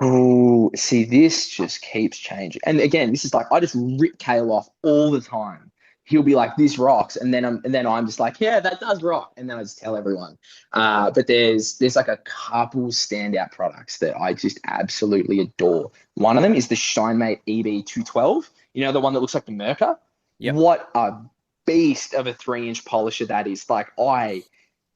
Oh, see, this just keeps changing. And again, this is like I just rip Kale off all the time. He'll be like, "This rocks," and then I'm just like, "Yeah, that does rock," and then I just tell everyone. But there's like a couple standout products that I just absolutely adore. One of them is the ShineMate EB212. You know, the one that looks like the Merca. Yep. What a beast of a 3-inch polisher that is! Like I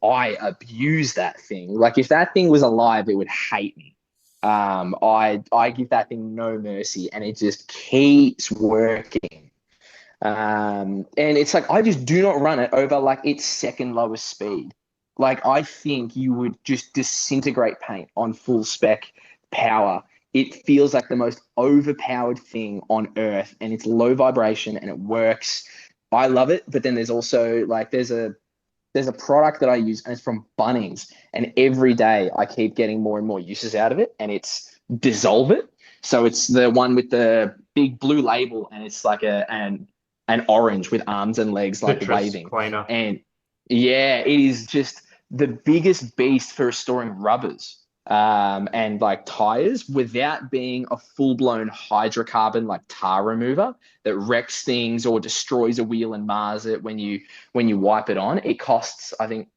abuse that thing. Like if that thing was alive, it would hate me. I give that thing no mercy, and it just keeps working. And it's like I just do not run it over like its second lowest speed. Like I think you would just disintegrate paint on full spec power. It feels like the most overpowered thing on earth, and it's low vibration and it works. I love it, but then there's also like there's a product that I use, and it's from Bunnings, and every day I keep getting more and more uses out of it, and it's Dissolve It. So it's the one with the big blue label, and it's like an orange with arms and legs like Citrus waving. cleaner. And yeah, it is just the biggest beast for restoring rubbers and like tires without being a full-blown hydrocarbon like tar remover that wrecks things or destroys a wheel and mars it when you wipe it on. It costs, I think,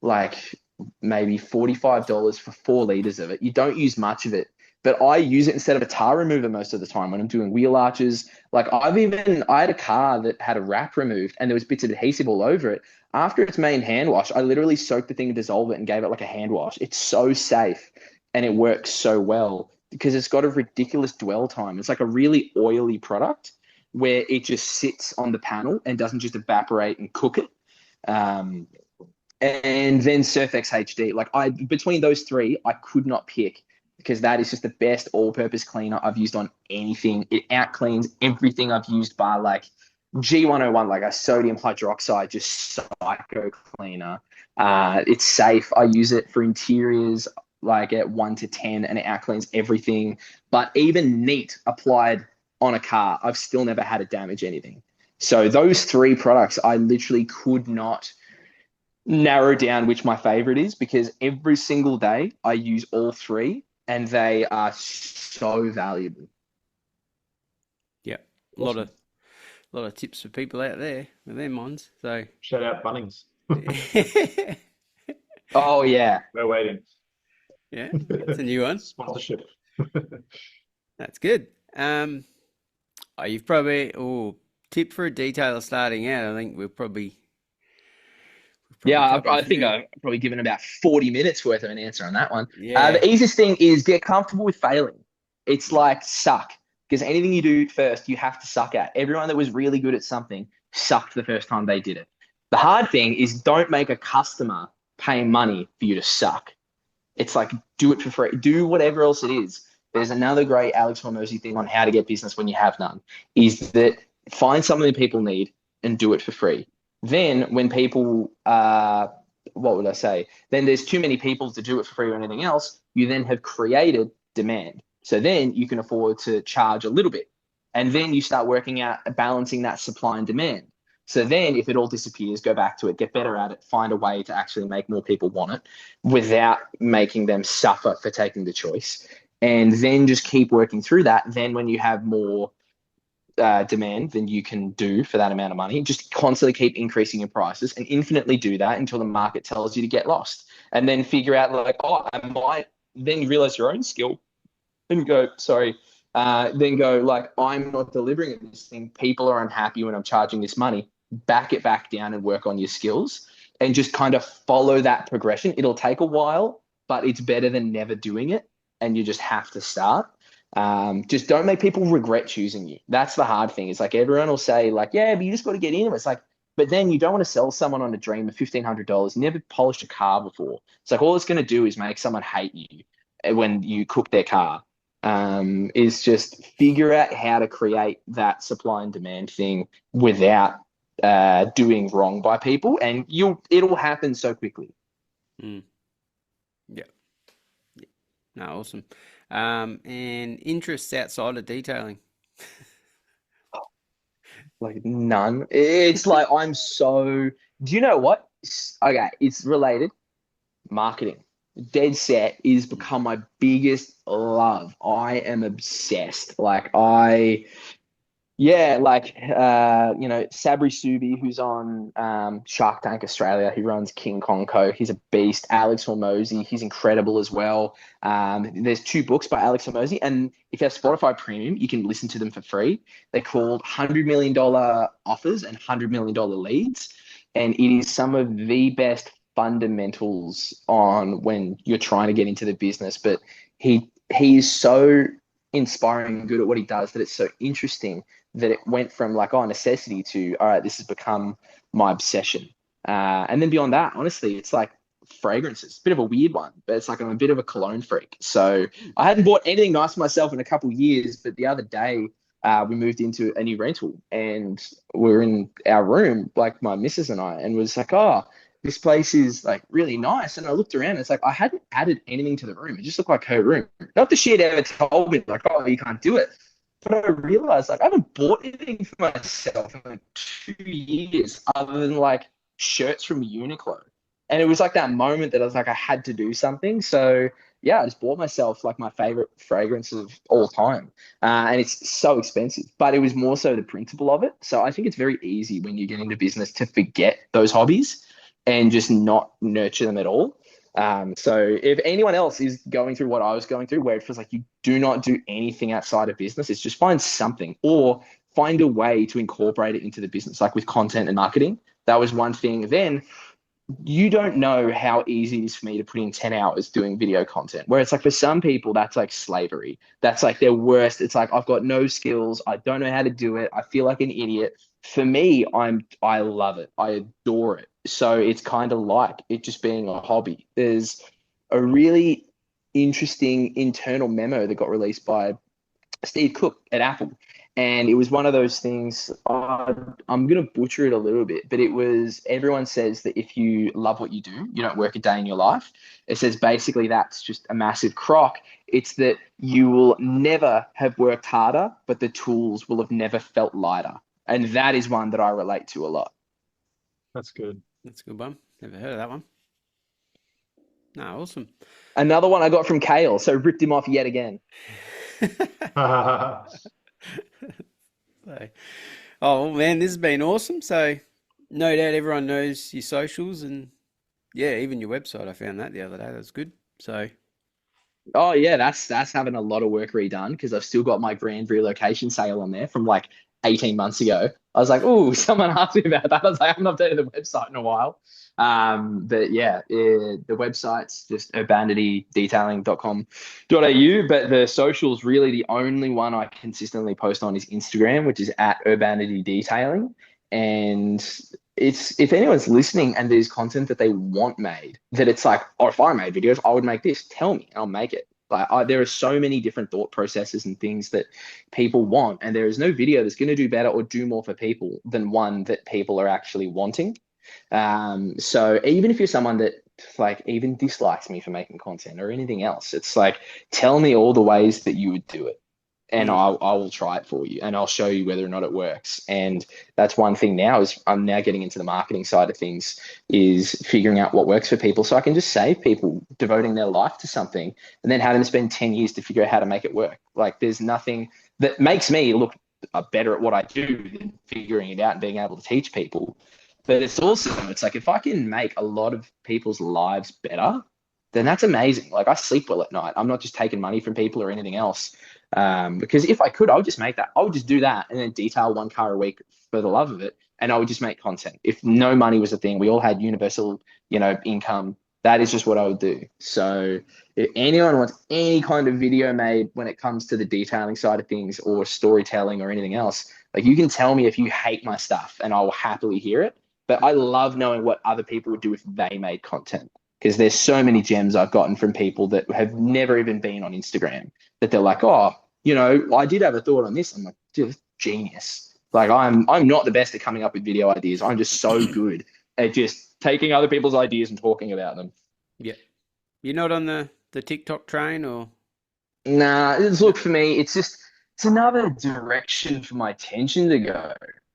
like maybe $45 for 4 liters of it. You don't use much of it, but I use it instead of a tar remover most of the time when I'm doing wheel arches. Like I had a car that had a wrap removed and there was bits of adhesive all over it. After its main hand wash, I literally soaked the thing and dissolved it and gave it like a hand wash. It's so safe and it works so well because it's got a ridiculous dwell time. It's like a really oily product where it just sits on the panel and doesn't just evaporate and cook it. Um, and then Surfx HD. Like between those three, I could not pick because that is just the best all-purpose cleaner I've used on anything. It out cleans everything I've used by like G101, like a sodium hydroxide, just psycho cleaner. It's safe. I use it for interiors, like at 1 to 10, and it out cleans everything. But even neat applied on a car, I've still never had it damage anything. So those three products, I literally could not narrow down which my favorite is, because every single day I use all three and they are so valuable. Yeah, a lot of tips for people out there with them ones. So Shout out Bunnings. Oh yeah. We're waiting. yeah, that's a new one. Sponsorship. That's good. You've probably tip for a detailer starting out. I think we've probably Yeah, covered a I think few. I've probably given about 40 minutes worth of an answer on that one. Yeah, The easiest thing is get comfortable with failing. It's like suck, because anything you do first, you have to suck at. Everyone that was really good at something sucked the first time they did it. The hard thing is don't make a customer pay money for you to suck. It's like do it for free. Do whatever else it is. There's another great Alex Hormozy thing on how to get business when you have none, is that find something that people need and do it for free. Then when people, what would I say? Then there's too many people to do it for free or anything else. You then have created demand. So then you can afford to charge a little bit. And then you start working out balancing that supply and demand. So then if it all disappears, go back to it, get better at it, find a way to actually make more people want it without making them suffer for taking the choice. And then just keep working through that. Then when you have more demand than you can do for that amount of money, just constantly keep increasing your prices and infinitely do that until the market tells you to get lost. And then figure out like, oh, I might, then you realize your own skill and go, sorry, then go like, I'm not delivering at this thing. People are unhappy when I'm charging this money. Back it back down and work on your skills and just kind of follow that progression. It'll take a while, but it's better than never doing it. And you just have to start. Just don't make people regret choosing you. That's the hard thing. It's like everyone will say, like, yeah, but you just got to get in. It's like, but then you don't want to sell someone on a dream of $1,500. You never polished a car before. It's like all it's going to do is make someone hate you when you cook their car. Is just figure out how to create that supply and demand thing without doing wrong by people, and it'll happen so quickly. mm, yeah, yeah. No, awesome. And interests outside of detailing. Like none. It's like I'm so. Do you know what? Okay, it's related. Marketing. Dead set is become my biggest love. I am obsessed. Yeah, Sabri Subi, who's on Shark Tank Australia, who runs King Kong Co. He's a beast. Alex Hormozy, he's incredible as well. There's two books by Alex Hormozy, and if you have Spotify Premium, you can listen to them for free. They're called $100 million offers and $100 million leads, and it is some of the best fundamentals on when you're trying to get into the business. But he is so inspiring and good at what he does that it's so interesting that it went from like, oh, necessity to, all right, this has become my obsession. And then beyond that, honestly, it's like fragrances, bit of a weird one, but it's like I'm a bit of a cologne freak. So I hadn't bought anything nice for myself in a couple of years, but the other day we moved into a new rental and we're in our room, like my missus and I, and was like, oh, this place is like really nice. And I looked around and it's like I hadn't added anything to the room. It just looked like her room. Not that she had ever told me like, oh, you can't do it. But I realized like I haven't bought anything for myself in like 2 years other than like shirts from Uniqlo. And it was like that moment that I was like, I had to do something. So yeah, I just bought myself like my favorite fragrance of all time. And it's so expensive, but it was more so the principle of it. So I think it's very easy when you get into business to forget those hobbies and just not nurture them at all. So if anyone else is going through what I was going through, where it feels like you do not do anything outside of business, it's just find something or find a way to incorporate it into the business, like with content and marketing. That was one thing. Then you don't know how easy it is for me to put in 10 hours doing video content, where it's like for some people, that's like slavery. That's like their worst. It's like, I've got no skills. I don't know how to do it. I feel like an idiot. For me, I love it. I adore it. So it's kind of like it just being a hobby. There's a really interesting internal memo that got released by Steve Cook at Apple. And it was one of those things, I'm going to butcher it a little bit, but it was everyone says that if you love what you do, you don't work a day in your life. It says basically that's just a massive crock. It's that you will never have worked harder, but the tools will have never felt lighter. And that is one that I relate to a lot. That's good. That's a good one. Never heard of that one. No, awesome. Another one I got from Kale, so ripped him off yet again. So, oh well, man, this has been awesome. So, no doubt everyone knows your socials and yeah, even your website. I found that the other day. That's good. So, Oh yeah, that's having a lot of work redone because I've still got my grand relocation sale on there from like 18 months ago. I was like, oh, someone asked me about that. I was like, I haven't updated the website in a while. But yeah, the website's just urbanitydetailing.com.au. But the socials, really the only one I consistently post on is Instagram, which is at Urbanity Detailing. And it's if anyone's listening and there's content that they want made, that it's like, or if I made videos, I would make this. Tell me, and I'll make it. There are so many different thought processes and things that people want, and there is no video that's going to do better or do more for people than one that people are actually wanting. So even if you're someone that like even dislikes me for making content or anything else, it's like tell me all the ways that you would do it, and I will try it for you, and I'll show you whether or not it works. And that's one thing now is I'm now getting into the marketing side of things, is figuring out what works for people, so I can just save people devoting their life to something and then having to spend 10 years to figure out how to make it work. Like there's nothing that makes me look better at what I do than figuring it out and being able to teach people. But it's like if I can make a lot of people's lives better, then that's amazing. Like I sleep well at night. I'm not just taking money from people or anything else. Because if I could, I would just make that. I would just do that and then detail one car a week for the love of it. And I would just make content. If no money was a thing, we all had universal, income. That is just what I would do. So if anyone wants any kind of video made when it comes to the detailing side of things or storytelling or anything else, like you can tell me if you hate my stuff and I will happily hear it. But I love knowing what other people would do if they made content, because there's so many gems I've gotten from people that have never even been on Instagram that they're like, oh, I did have a thought on this. I'm like, dude, genius. Like I'm not the best at coming up with video ideas. I'm just so good at just taking other people's ideas and talking about them. yeah, you're not on the TikTok train or Nah, look, for me, it's another direction for my attention to go.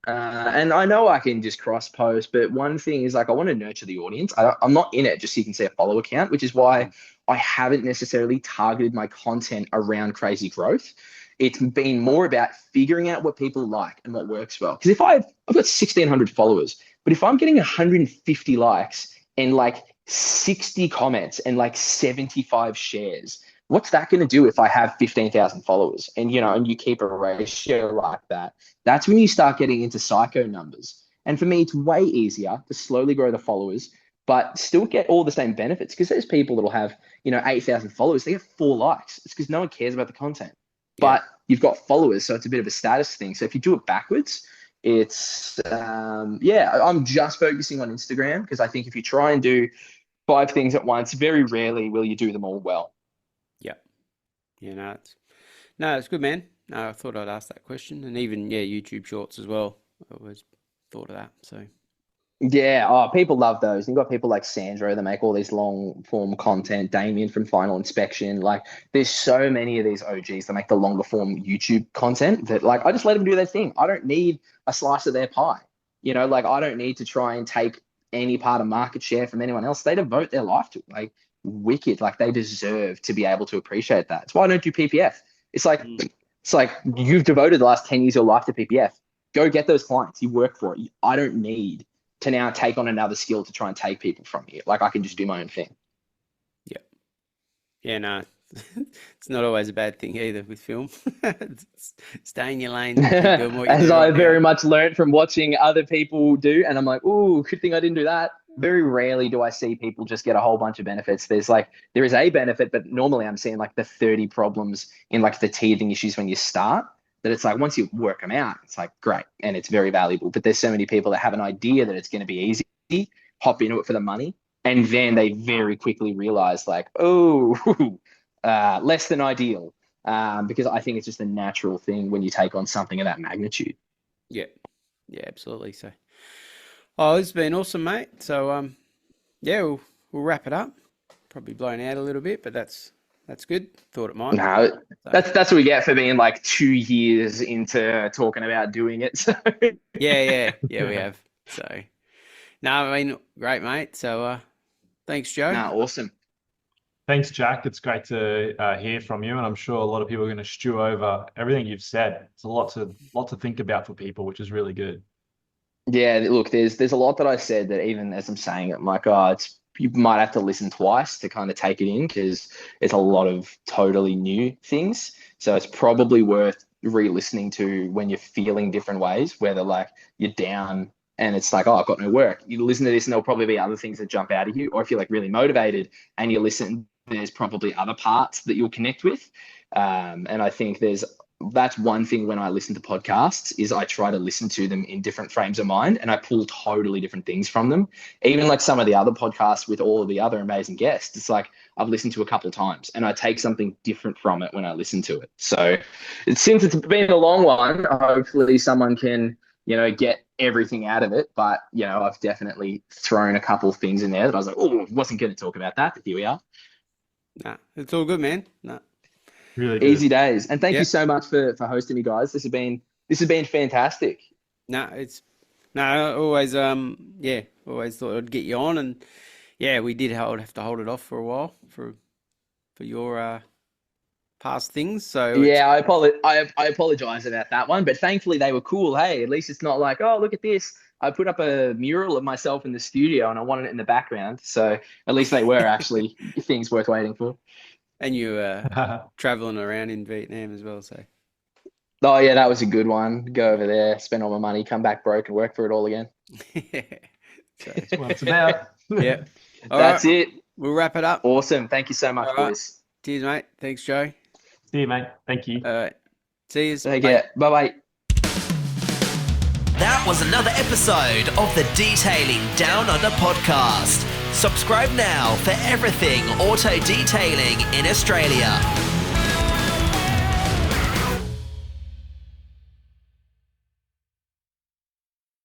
And I know I can just cross post, but one thing is like I want to nurture the audience. I'm not in it just so you can see a follow count, which is why I haven't necessarily targeted my content around crazy growth. It's been more about figuring out what people like and what works well. Because if I've got 1,600 followers, but if I'm getting 150 likes and like 60 comments and like 75 shares, what's that going to do if I have 15,000 followers? And you keep a ratio like that. That's when you start getting into psycho numbers. And for me, it's way easier to slowly grow the followers, but still get all the same benefits. Because there's people that'll have 8,000 followers, they get 4 likes. It's because no one cares about the content. Yeah. But you've got followers, so it's a bit of a status thing. So if you do it backwards, it's I'm just focusing on Instagram, because I think if you try and do 5 things at once, very rarely will you do them all well. yeah, no, it's good, man. No, I thought I'd ask that question, and even YouTube Shorts as well. I always thought of that. So Yeah, people love those. You've got people like Sandro that make all these long form content, Damien from Final Inspection. Like there's so many of these OGs that make the longer form YouTube content that like I just let them do their thing. I don't need a slice of their pie. Like I don't need to try and take any part of market share from anyone else. They devote their life to it. Like wicked. Like they deserve to be able to appreciate that. It's why I don't do PPF. It's like you've devoted the last 10 years of your life to PPF. Go get those clients. You work for it. I don't need to now take on another skill to try and take people from you. Like I can just do my own thing. yeah, no, it's not always a bad thing either with film. Stay in your lane. Keep doing what you As do I right very now. much learned from watching other people do. And I'm like, ooh, good thing I didn't do that. Very rarely do I see people just get a whole bunch of benefits. There is a benefit, but normally I'm seeing like the 30 problems in like the teething issues when you start, that it's like once you work them out, it's like great and it's very valuable. But there's so many people that have an idea that it's going to be easy, hop into it for the money, and then they very quickly realize like, oh, less than ideal. because I think it's just a natural thing when you take on something of that magnitude. Yeah, yeah, absolutely. So, oh, it's been awesome, mate. So, yeah, we'll wrap it up. Probably blown out a little bit, but that's good. Thought it might. No, So, that's what we get for being like 2 years into talking about doing it. So yeah, we have. So, no, I mean, great, mate. So, thanks, Joe. no, awesome. Thanks, Jack. It's great to hear from you, and I'm sure a lot of people are going to stew over everything you've said. It's a lot to think about for people, which is really good. Yeah, look, there's a lot that I said that even as I'm saying it, I'm like, oh, it's you might have to listen twice to kind of take it in because it's a lot of totally new things. So it's probably worth re-listening to when you're feeling different ways, whether like you're down and it's like, oh, I've got no work. You listen to this and there'll probably be other things that jump out of you. Or if you're like really motivated and you listen, there's probably other parts that you'll connect with. And I think that's one thing when I listen to podcasts is I try to listen to them in different frames of mind and I pull totally different things from them. Even like some of the other podcasts with all of the other amazing guests, it's like I've listened to a couple of times and I take something different from it when I listen to it. So since it's been a long one, hopefully someone can, get everything out of it. But, I've definitely thrown a couple of things in there that I was like, oh, wasn't going to talk about that, but here we are. Nah, it's all good, man. Nah. Really good. Easy days. And thank Yeah. you so much for hosting me, guys. This has been fantastic. I always always thought I'd get you on, and yeah, we did have to hold it off for a while for your past things. So Yeah, I apologize about that one, but thankfully they were cool. Hey, at least it's not like, oh, look at this. I put up a mural of myself in the studio and I wanted it in the background. So at least they were actually things worth waiting for. and you traveling around in Vietnam as well. So Oh yeah, that was a good one. Go over there, spend all my money, come back broke and work for it all again. so That's what it's about. yeah, all That's right, it. we'll wrap it up. Awesome. Thank you so much, All right. boys. Cheers, mate. Thanks, Joe. See you, mate. Thank you. All right, see you. Take care. Bye-bye. That was another episode of the Detailing Down Under podcast. Subscribe now for everything auto detailing in Australia.